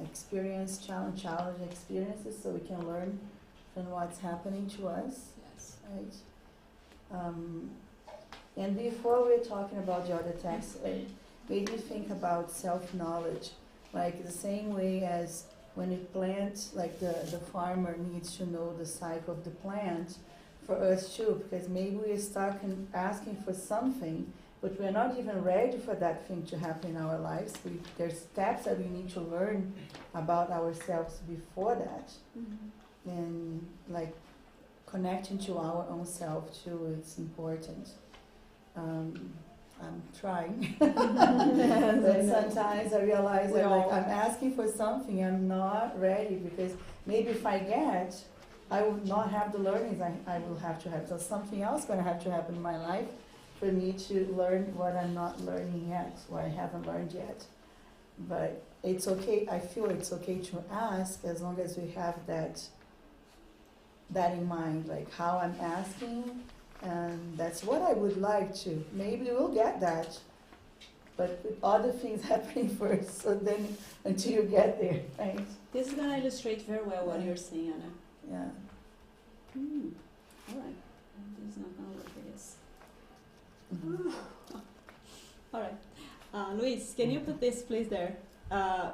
experience, challenge experiences so we can learn from what's happening to us. Yes. Right? And before we're talking about the other texts, made me think about self-knowledge, like the same way as when you plant, like the farmer needs to know the cycle of the plant, for us too, because maybe we're stuck in asking for something, but we're not even ready for that thing to happen in our lives. There's steps that we need to learn about ourselves before that. Mm-hmm. And like connecting to our own self too, it's important. I'm trying. But sometimes I realize that like I'm asking for something I'm not ready, because maybe if I get, I will not have the learnings I will have to have. So something else going to have to happen in my life for me to learn what I'm not learning yet, what I haven't learned yet. But it's okay. I feel it's okay to ask as long as we have that in mind, like how I'm asking, and that's what I would like to. Maybe we'll get that, but with other things happening first, so then until you get there, right? This is going to illustrate very well what you're saying, Anna. Yeah. All right. This is not going to work, I guess. All right. Luis, can you put this please there?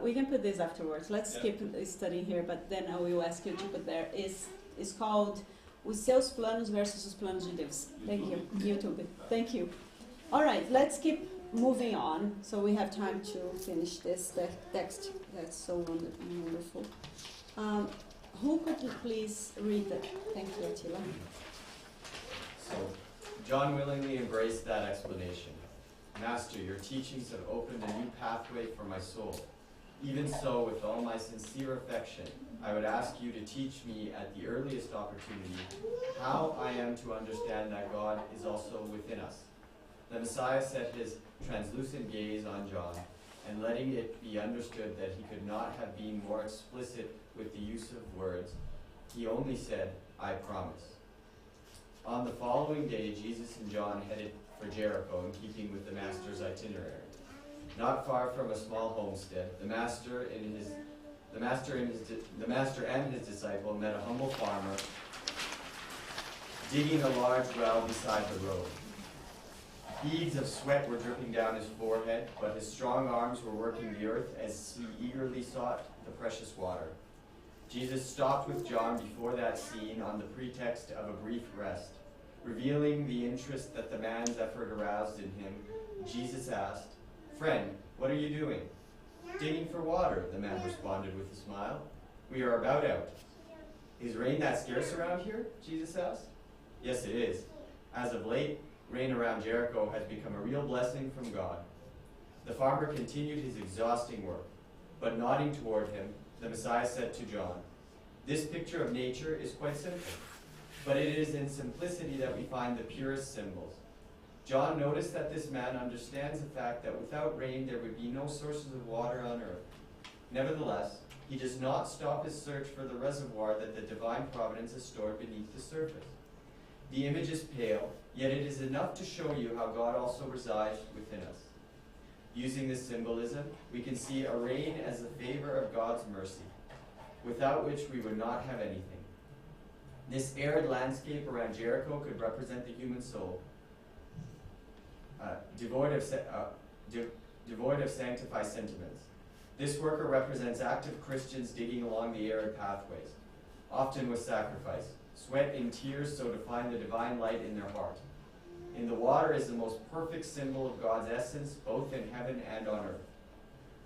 We can put this afterwards. Let's keep studying here, but then I will ask you to put there. It's called Os Seus Planos versus os Planos de Deus. Thank you. YouTube. Thank you. All right, let's keep moving on so we have time to finish this text. That's so wonderful. Who could you please read that? Thank you, Attila. So, John willingly embraced that explanation. Master, your teachings have opened a new pathway for my soul. Even so, with all my sincere affection, I would ask you to teach me at the earliest opportunity how I am to understand that God is also within us. The Messiah set his translucent gaze on John, and letting it be understood that he could not have been more explicit with the use of words, he only said, I promise. On the following day, Jesus and John headed for Jericho in keeping with the Master's itinerary. Not far from a small homestead, the Master and his disciple met a humble farmer digging a large well beside the road. Beads of sweat were dripping down his forehead, but his strong arms were working the earth as he eagerly sought the precious water. Jesus stopped with John before that scene on the pretext of a brief rest. Revealing the interest that the man's effort aroused in him, Jesus asked, Friend, what are you doing? Digging for water, the man responded with a smile. We are about out. Is rain that scarce around here? Jesus asked. Yes, it is. As of late, rain around Jericho has become a real blessing from God. The farmer continued his exhausting work, but nodding toward him, the Messiah said to John, This picture of nature is quite simple, but it is in simplicity that we find the purest symbols. John noticed that this man understands the fact that without rain there would be no sources of water on earth. Nevertheless, he does not stop his search for the reservoir that the divine providence has stored beneath the surface. The image is pale, yet it is enough to show you how God also resides within us. Using this symbolism, we can see a rain as the favor of God's mercy, without which we would not have anything. This arid landscape around Jericho could represent the human soul, devoid of sanctified sentiments. This worker represents active Christians digging along the arid pathways, often with sacrifice, sweat and tears so to find the divine light in their heart. In the water is the most perfect symbol of God's essence, both in heaven and on earth.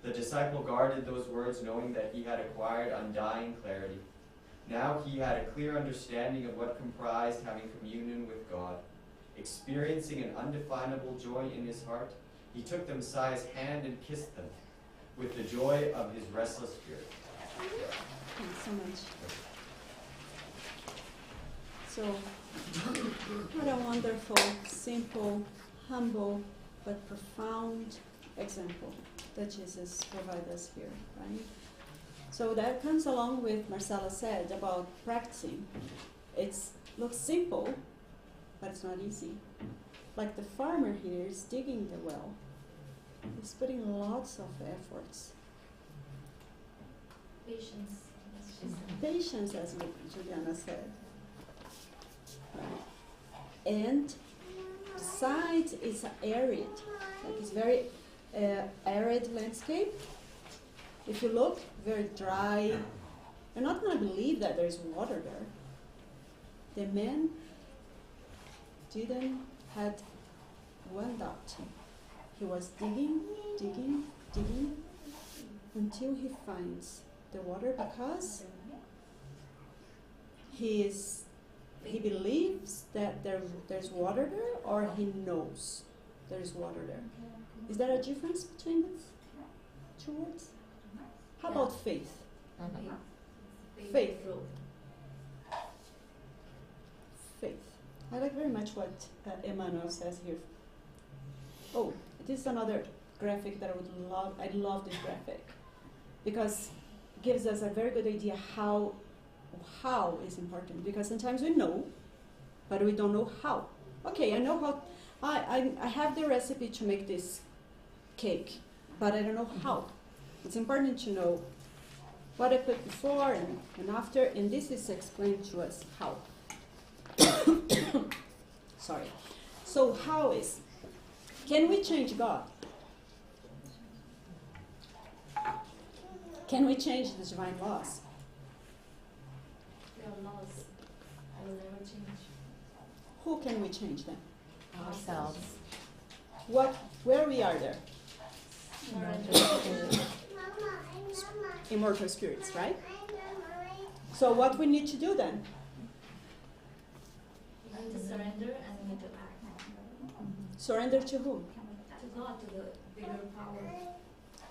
The disciple guarded those words knowing that he had acquired undying clarity. Now he had a clear understanding of what comprised having communion with God. Experiencing an undefinable joy in his heart, he took the Messiah's hand and kissed them with the joy of his restless spirit. Thanks so much. So, what a wonderful, simple humble but profound example that Jesus provides us here, right? So that comes along with Marcella said about practicing. It looks simple, but it's not easy. Like the farmer here is digging the well. He's putting lots of efforts. Patience, as she said. Patience, as Juliana said. And besides, it's arid. Like it's very arid landscape. If you look, very dry. You're not going to believe that there's water there. The man didn't had one doubt. He was digging, digging, digging until he finds the water, because he believes that there's water there, or he knows there's water there. Is there a difference between these two words? How about faith? Faith. Faith. I like very much what Emmanuel says here. Oh, this is another graphic that I would love. I love this graphic because it gives us a very good idea how is important. Because sometimes we know, but we don't know how. Okay, I know how. I have the recipe to make this cake, but I don't know how. It's important to know what I put before and after, and this is explained to us how. Sorry. So how is? Can we change God? Can we change the divine laws? Your laws will never change. Who can we change them? Ourselves. Where we are there? Surrender. Immortal spirits, right? So what we need to do then? We need to surrender and we need to act. Surrender to whom? To God, to the bigger power.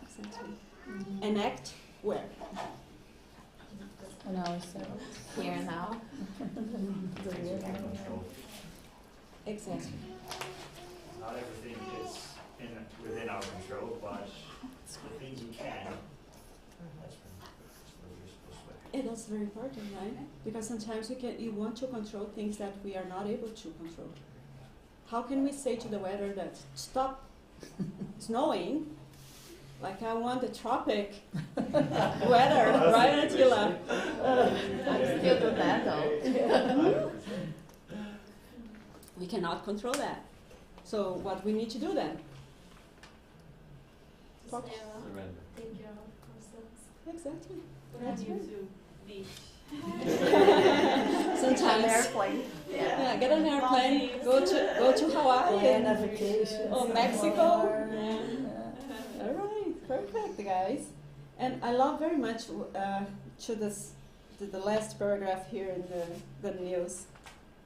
Exactly. And act where? On ourselves. Here and now. Things we can control. Exactly. Not everything is within our control, but the things we can, that's where we're supposed to act. And that's very important, right? Because sometimes you want to control things that we are not able to control. How can we say to the weather that stop snowing? Like I want the tropic weather, right, Attila? I still do that though. We cannot control that. So what we need to do then? Talk. Surrender. Take care of ourselves. Exactly. Put on YouTube, beach. Sometimes. Airplane. Yeah, get an airplane, go to Hawaii Plan a and, vacation. or Mexico. somewhere. Yeah. All right, perfect, guys. And I love very much to the last paragraph here in the news.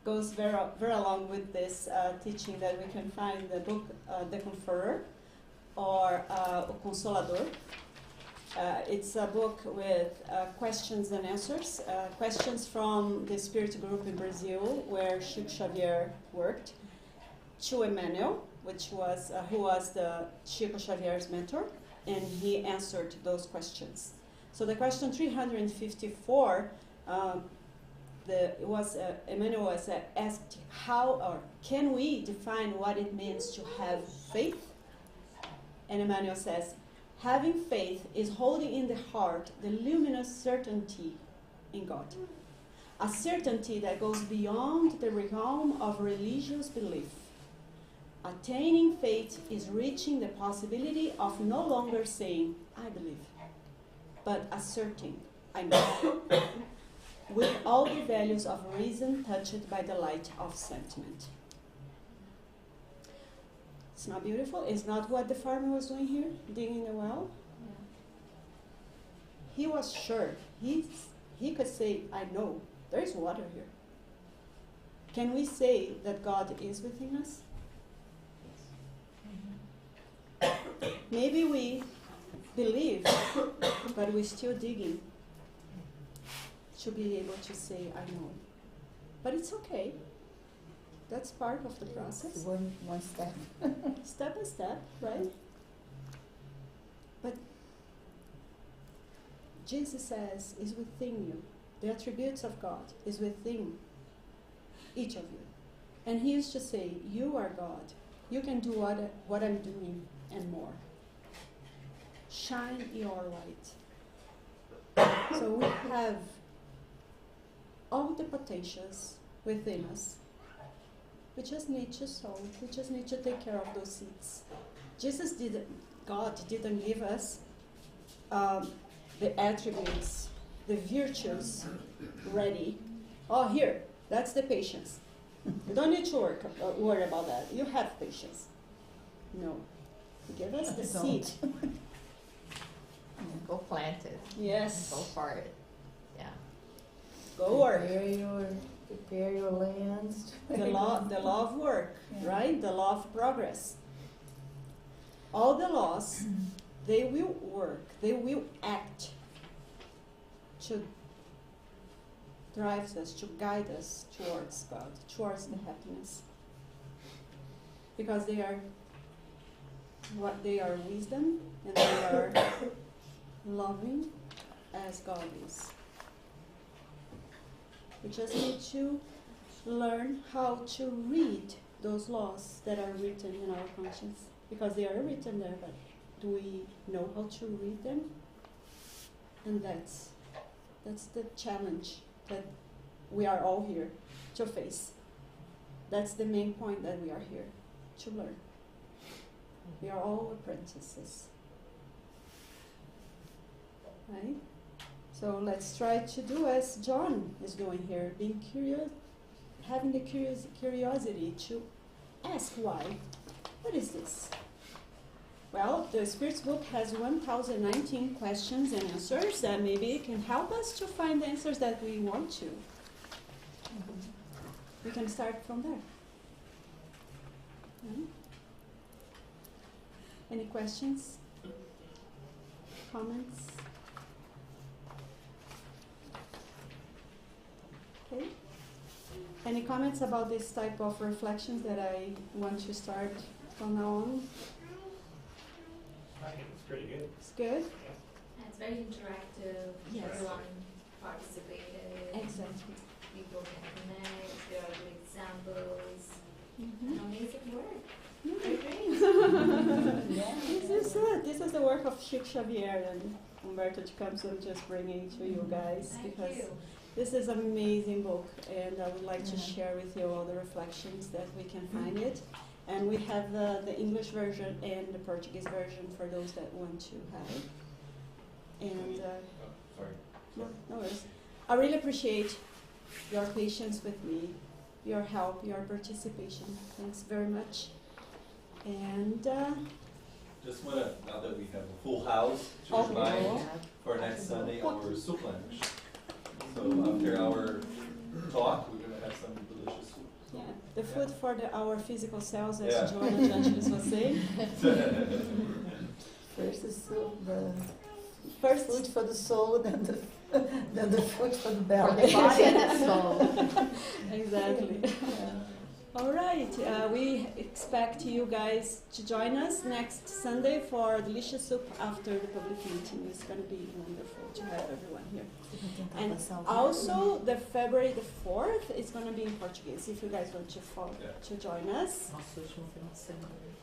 Goes very along with this teaching that we can find in the book The Conferrer or O Consolador. It's a book with questions and answers, questions from the Spirit group in Brazil where Chico Xavier worked, to Emmanuel, who was the Chico Xavier's mentor, and he answered those questions. So the question 354, Emmanuel was asked how or can we define what it means to have faith? And Emmanuel says, having faith is holding in the heart the luminous certainty in God. A certainty that goes beyond the realm of religious belief. Attaining faith is reaching the possibility of no longer saying, I believe, but asserting, I know, with all the values of reason touched by the light of sentiment. It's not beautiful? It's not what the farmer was doing here, digging the well? Yeah. He was sure. He could say, I know, there is water here. Can we say that God is within us? Maybe we believe, but we're still digging to be able to say, I know. But it's okay. That's part of the process. One step. Step by step, right? But Jesus says is within you. The attributes of God is within each of you. And he used to say, you are God. You can do what I'm doing and more. Shine your light. So we have all the potentials within us. We just need to sow. We just need to take care of those seeds. God didn't give us the attributes, the virtues ready. Oh, here, that's the patience. You don't need to worry about that. You have patience. No. Give us the seed. Go plant it. Yes. Go for it. Yeah. Go work. Prepare your lands. The law of work, right? The law of progress. All the laws, they will work. They will act to drive us, to guide us towards God, towards the happiness. Because they are wisdom and they are loving as God is. We just need to learn how to read those laws that are written in our conscience. Because they are written there, but do we know how to read them? And that's the challenge that we are all here to face. That's the main point that we are here to learn. We are all apprentices. Right? So let's try to do as John is doing here, being curious, having the curiosity to ask why. What is this? Well, the Spirit's book has 1,019 questions and answers that maybe can help us to find the answers that we want to. We can start from there. Any questions? Comments? Okay. Any comments about this type of reflections that I want to start from now on? I think it's pretty good. It's good? And it's very interactive. Yes. Everyone participated. Exactly. People can connect. There are good examples. Mm-hmm. Amazing work. Mm-hmm. Very great. This is the work of Chico Xavier and Humberto de Campos. I'm just bringing to you guys because this is an amazing book, and I would like to share with you all the reflections that we can find it. And we have the English version and the Portuguese version for those that want to have it. And no worries. I really appreciate your patience with me, your help, your participation. Thanks very much. And just want to, now that we have a full house to remind for next Sunday our soup lunch. So after our talk, we're going to have some delicious soup. So, yeah, the food for our physical cells, as Joanna Jangelis was saying. First is the food for the soul, then the food for the belly. For the body and the soul. Exactly. All right, we expect you guys to join us next Sunday for delicious soup after the public meeting. It's going to be wonderful to have everyone here. And also, the February the 4th is going to be in Portuguese, if you guys want to join us.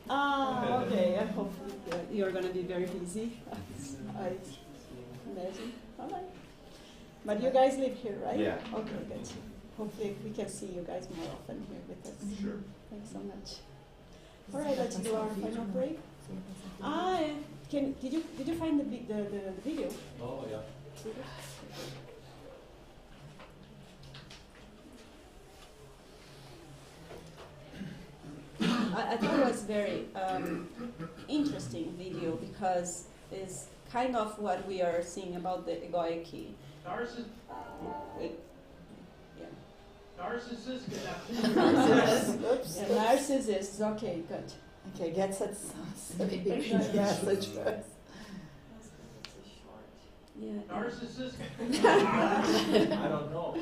Ah, okay. I hope you're going to be very busy. I imagine. All right. But you guys live here, right? Yeah. Okay, good. Hopefully we can see you guys more often here with us. Sure. Thanks so much. All right, let's do our final break. Did you find the video? Oh, yeah. I thought it was very interesting video because it's kind of what we are seeing about the egoic. Narcissists. Okay, good. Okay, get that message first. Yeah. Narcissist? I don't know.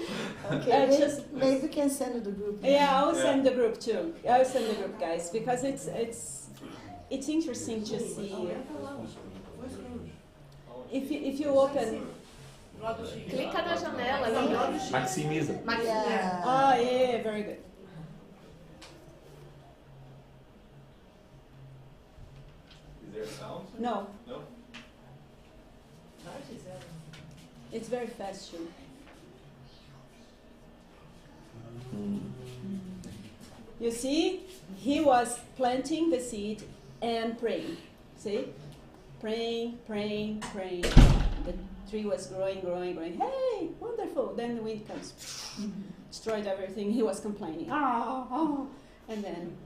Okay, Just maybe we can send the group. yeah, I'll send the group too. I'll send the group, guys, because it's interesting to see. If you open. Clica na janela. Maximiza. Yeah. Oh yeah, very good. Is there sound? No, No? it's very fast too. You see, he was planting the seed and praying. See? Praying, praying, praying. The tree was growing, growing, growing. Hey, wonderful. Then the wind comes, destroyed everything. He was complaining. And then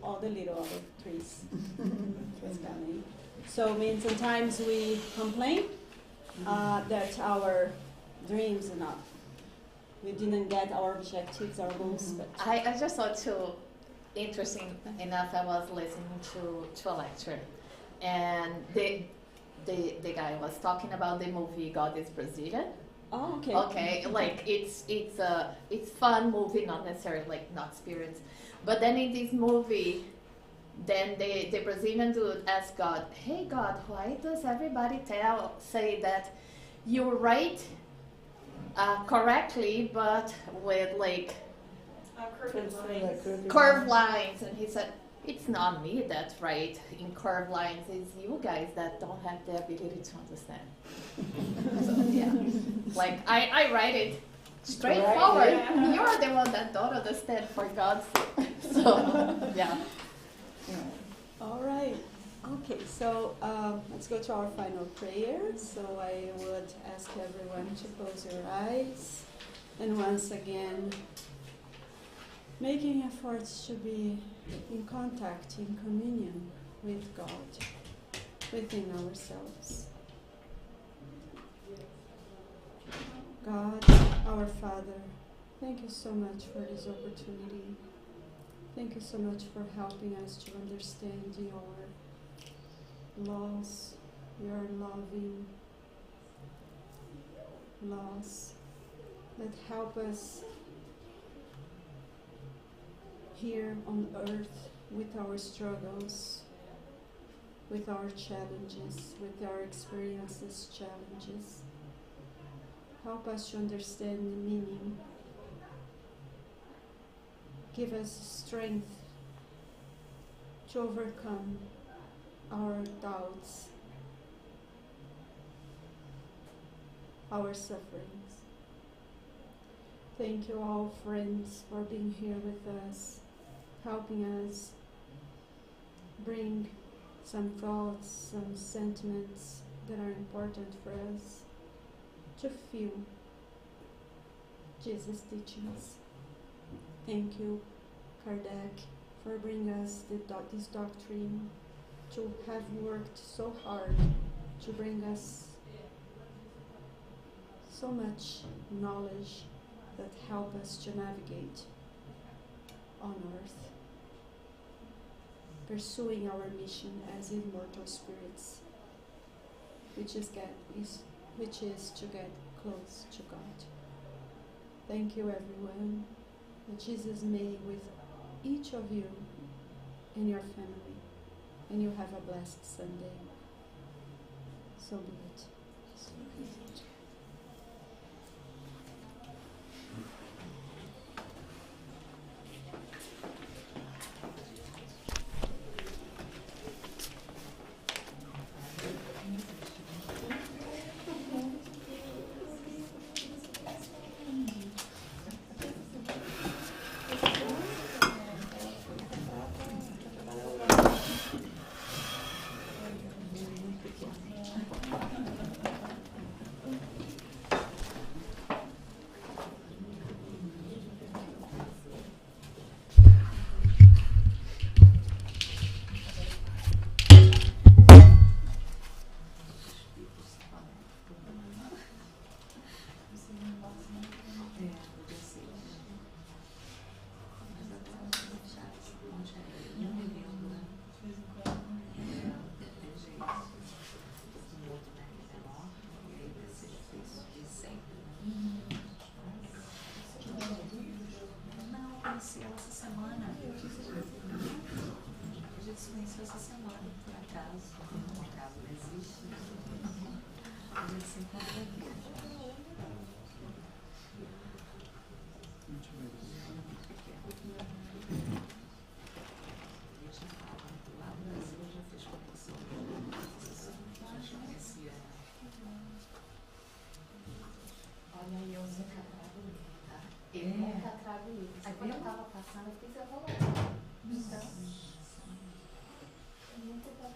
all the little other trees was coming. So, I mean, sometimes we complain that our dreams are not. We didn't get our objectives, our goals. But I just thought too, interesting enough, I was listening to a lecture, and the guy was talking about the movie God is Brazilian. oh, okay. Okay, like it's fun movie, not necessarily like not spirits, but then in this movie, then the Brazilian dude asked God, "Hey God, why does everybody say that you write correctly, but with like Curved lines. curved lines?" And he said, "It's not me that write in curved lines, it's you guys that don't have the ability to understand." So yeah, like I write it straightforward. Right. You're the one that don't understand, for God's sake. So yeah. All right. Okay, so let's go to our final prayer. So I would ask everyone to close your eyes. And once again, making efforts to be in contact, in communion with God, within ourselves. God, our Father, thank you so much for this opportunity. Thank you so much for helping us to understand your laws, your loving laws that help us here on earth with our struggles, with our challenges, with our experiences, challenges. Help us to understand the meaning. Give us strength to overcome our doubts, our sufferings. Thank you all, friends, for being here with us, helping us bring some thoughts, some sentiments that are important for us to feel Jesus' teachings. Thank you, Kardec, for bringing us this doctrine, to have worked so hard to bring us so much knowledge that help us to navigate on earth, pursuing our mission as immortal spirits, which is to get close to God. Thank you, everyone. That Jesus may with each of you and your family, and you have a blessed Sunday. So be it. So be it. A gente se conheceu essa semana, por acaso. Por acaso não existe. A gente se encontrou aqui. Olha aí, eu nunca trago livro, tá? Eu nunca trago livro. Aí quando eu tava passando, eu fiz envelope. Então, é muito bom.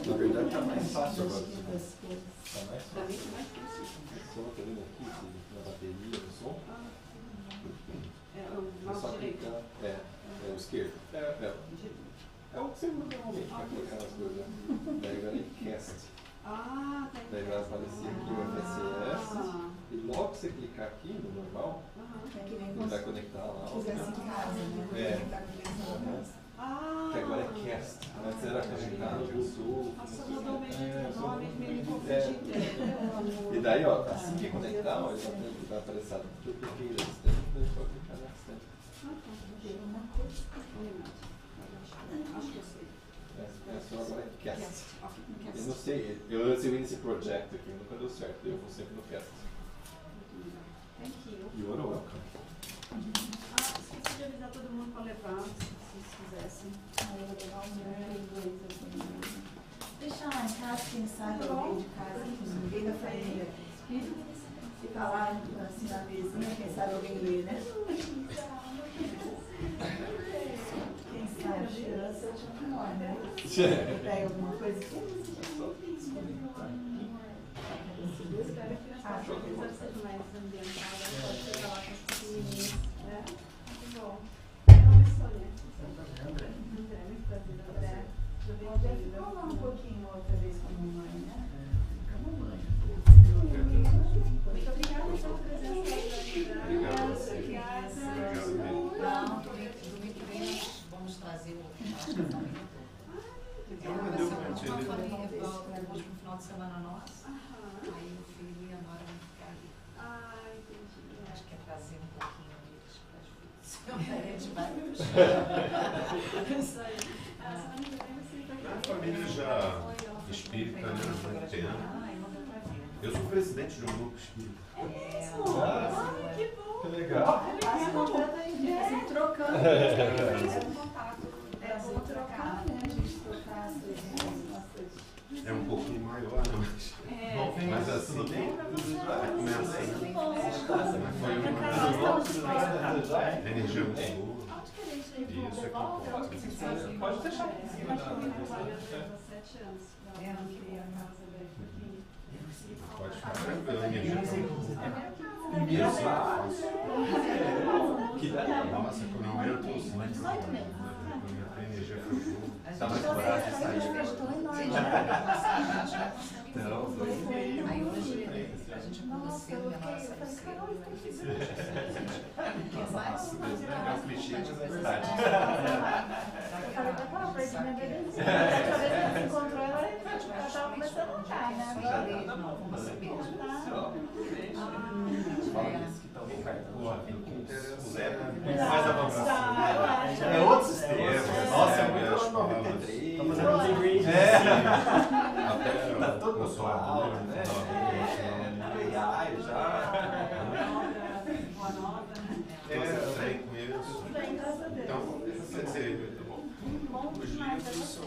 Na verdade tá mais fácil agora. Tá mais fácil. Só tá vendo aqui na bateria, no som? O É só mouse direito. clicar. É o esquerdo. É o que você usa normalmente para colocar as coisas. Daí agora em cast. Ah, tá. Daí vai aparecer aqui o FSS. E logo que você clicar aqui no normal, ele vai conectar lá. Fizesse em casa, né? Que agora é cast. Antes era conectado no Sul. Nossa, mudou meio de nome, meio confundido. E daí, ó, assim que conectar, ó, ele vai aparecer a dupliqueira assistente, daí pode clicar na assistente. Acho que eu sei. É só agora é cast. Eu não sei, eu recebi nesse project aqui, nunca deu certo, eu vou sempre no cast. Thank you. You are welcome. Esqueci de avisar todo mundo para levar, se vocês quisessem. Eu vou levar inglês assim. Deixa lá em casa, quem sabe alguém de casa, ninguém da família. Fica lá assim na mesinha, quem sabe alguém lê, né? Quem sabe a criança já não olha, né? Pega alguma coisa aqui. Espero que a criança seja mais ambientada, pode chegar lá com as pequenininhas. Muito bom. Meu nome é Sonia. André, muito prazer, André. Pode falar um pouquinho outra vez com a mamãe, né? Com a mamãe. Muito obrigada pela presença aí. Obrigado. Não, domingo que vem nós vamos trazer o casamento. Vai ser uma família para o último final de semana nosso. Aí o filho e a nora vão ficar ali. Entendi. Acho que é trazer um pouquinho deles para as filhas. A gente vai puxar. Isso aí. Semana que vem você vai A família já espírita, né? Há muito tempo. Eu sou presidente de um grupo espírita. É mesmo? Ai, que bom! Que legal. Assim, trocando. É um contato. É bom trocar, né? A gente trocar as coisas. É um pouquinho maior, né? Mas é tudo bem? Começa aí. Foi uma energia muito boa. Isso é que importa. Pode deixar. Pode ficar tranquilo, energia Que dá. Nossa, quando eu entro, a energia foi boa. Tá mais coragem de sair. Não, foi meio. Aí hoje a gente acordou cedo, minha nora saiu cedo, aí fez É um clichê, mas é verdade. Eu falei pra ela, foi minha bebezinha. A última vez que a gente se encontrou, ela estava começando a andar, né? Fala isso que tá bem O Zé mais avançado. É outro sistema. Nossa, é muito as palavras. 93. Tá fazendo uns ingredients. Até Tá todo o suave, né? AI já. Tudo bem com isso. Então, quer dizer, os livros são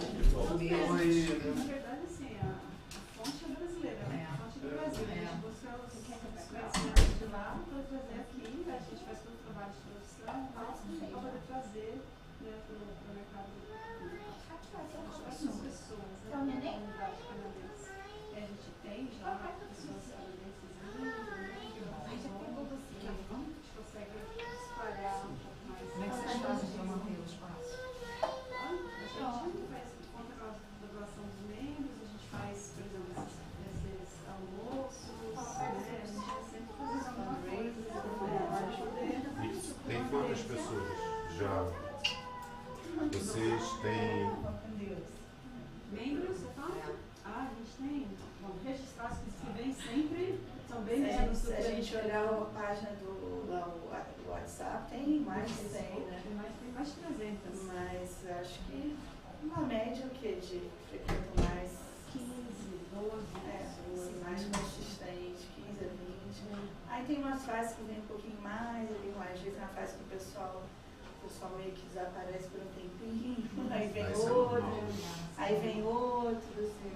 aí, Na verdade, assim, a fonte é brasileira, né? A fonte é do Brasil. A gente busca os conhecimentos de lá para trazer aqui, a gente faz todo o trabalho de tradução para poder trazer, né, para o mercado as pessoas, né, da comunidade canadense. A gente tem já pessoas canadenses a gente consegue espalhar um pouco mais. Como é que vocês fazem para manter o espaço? A gente faz conta com a doação dos membros, a gente faz, por exemplo, esses almoços, né? A gente sempre faz fundraisers para poder. tem quantas pessoas já? Vocês têm. Membros, você fala? A gente tem, bom, registrados que vêm sempre, são bem menos do Se que a gente olhar a página do WhatsApp, tem mais de 100, né? Tem mais de 300. Mas acho que uma média o quê? De frequentam mais 15, 12 pessoas, mais consistente, 15 a 20. Aí tem umas fases que vem um pouquinho mais, ali mais vezes na fase que o pessoal o pessoal meio que desaparece por um tempinho, aí vem outro, aí vem outro, assim.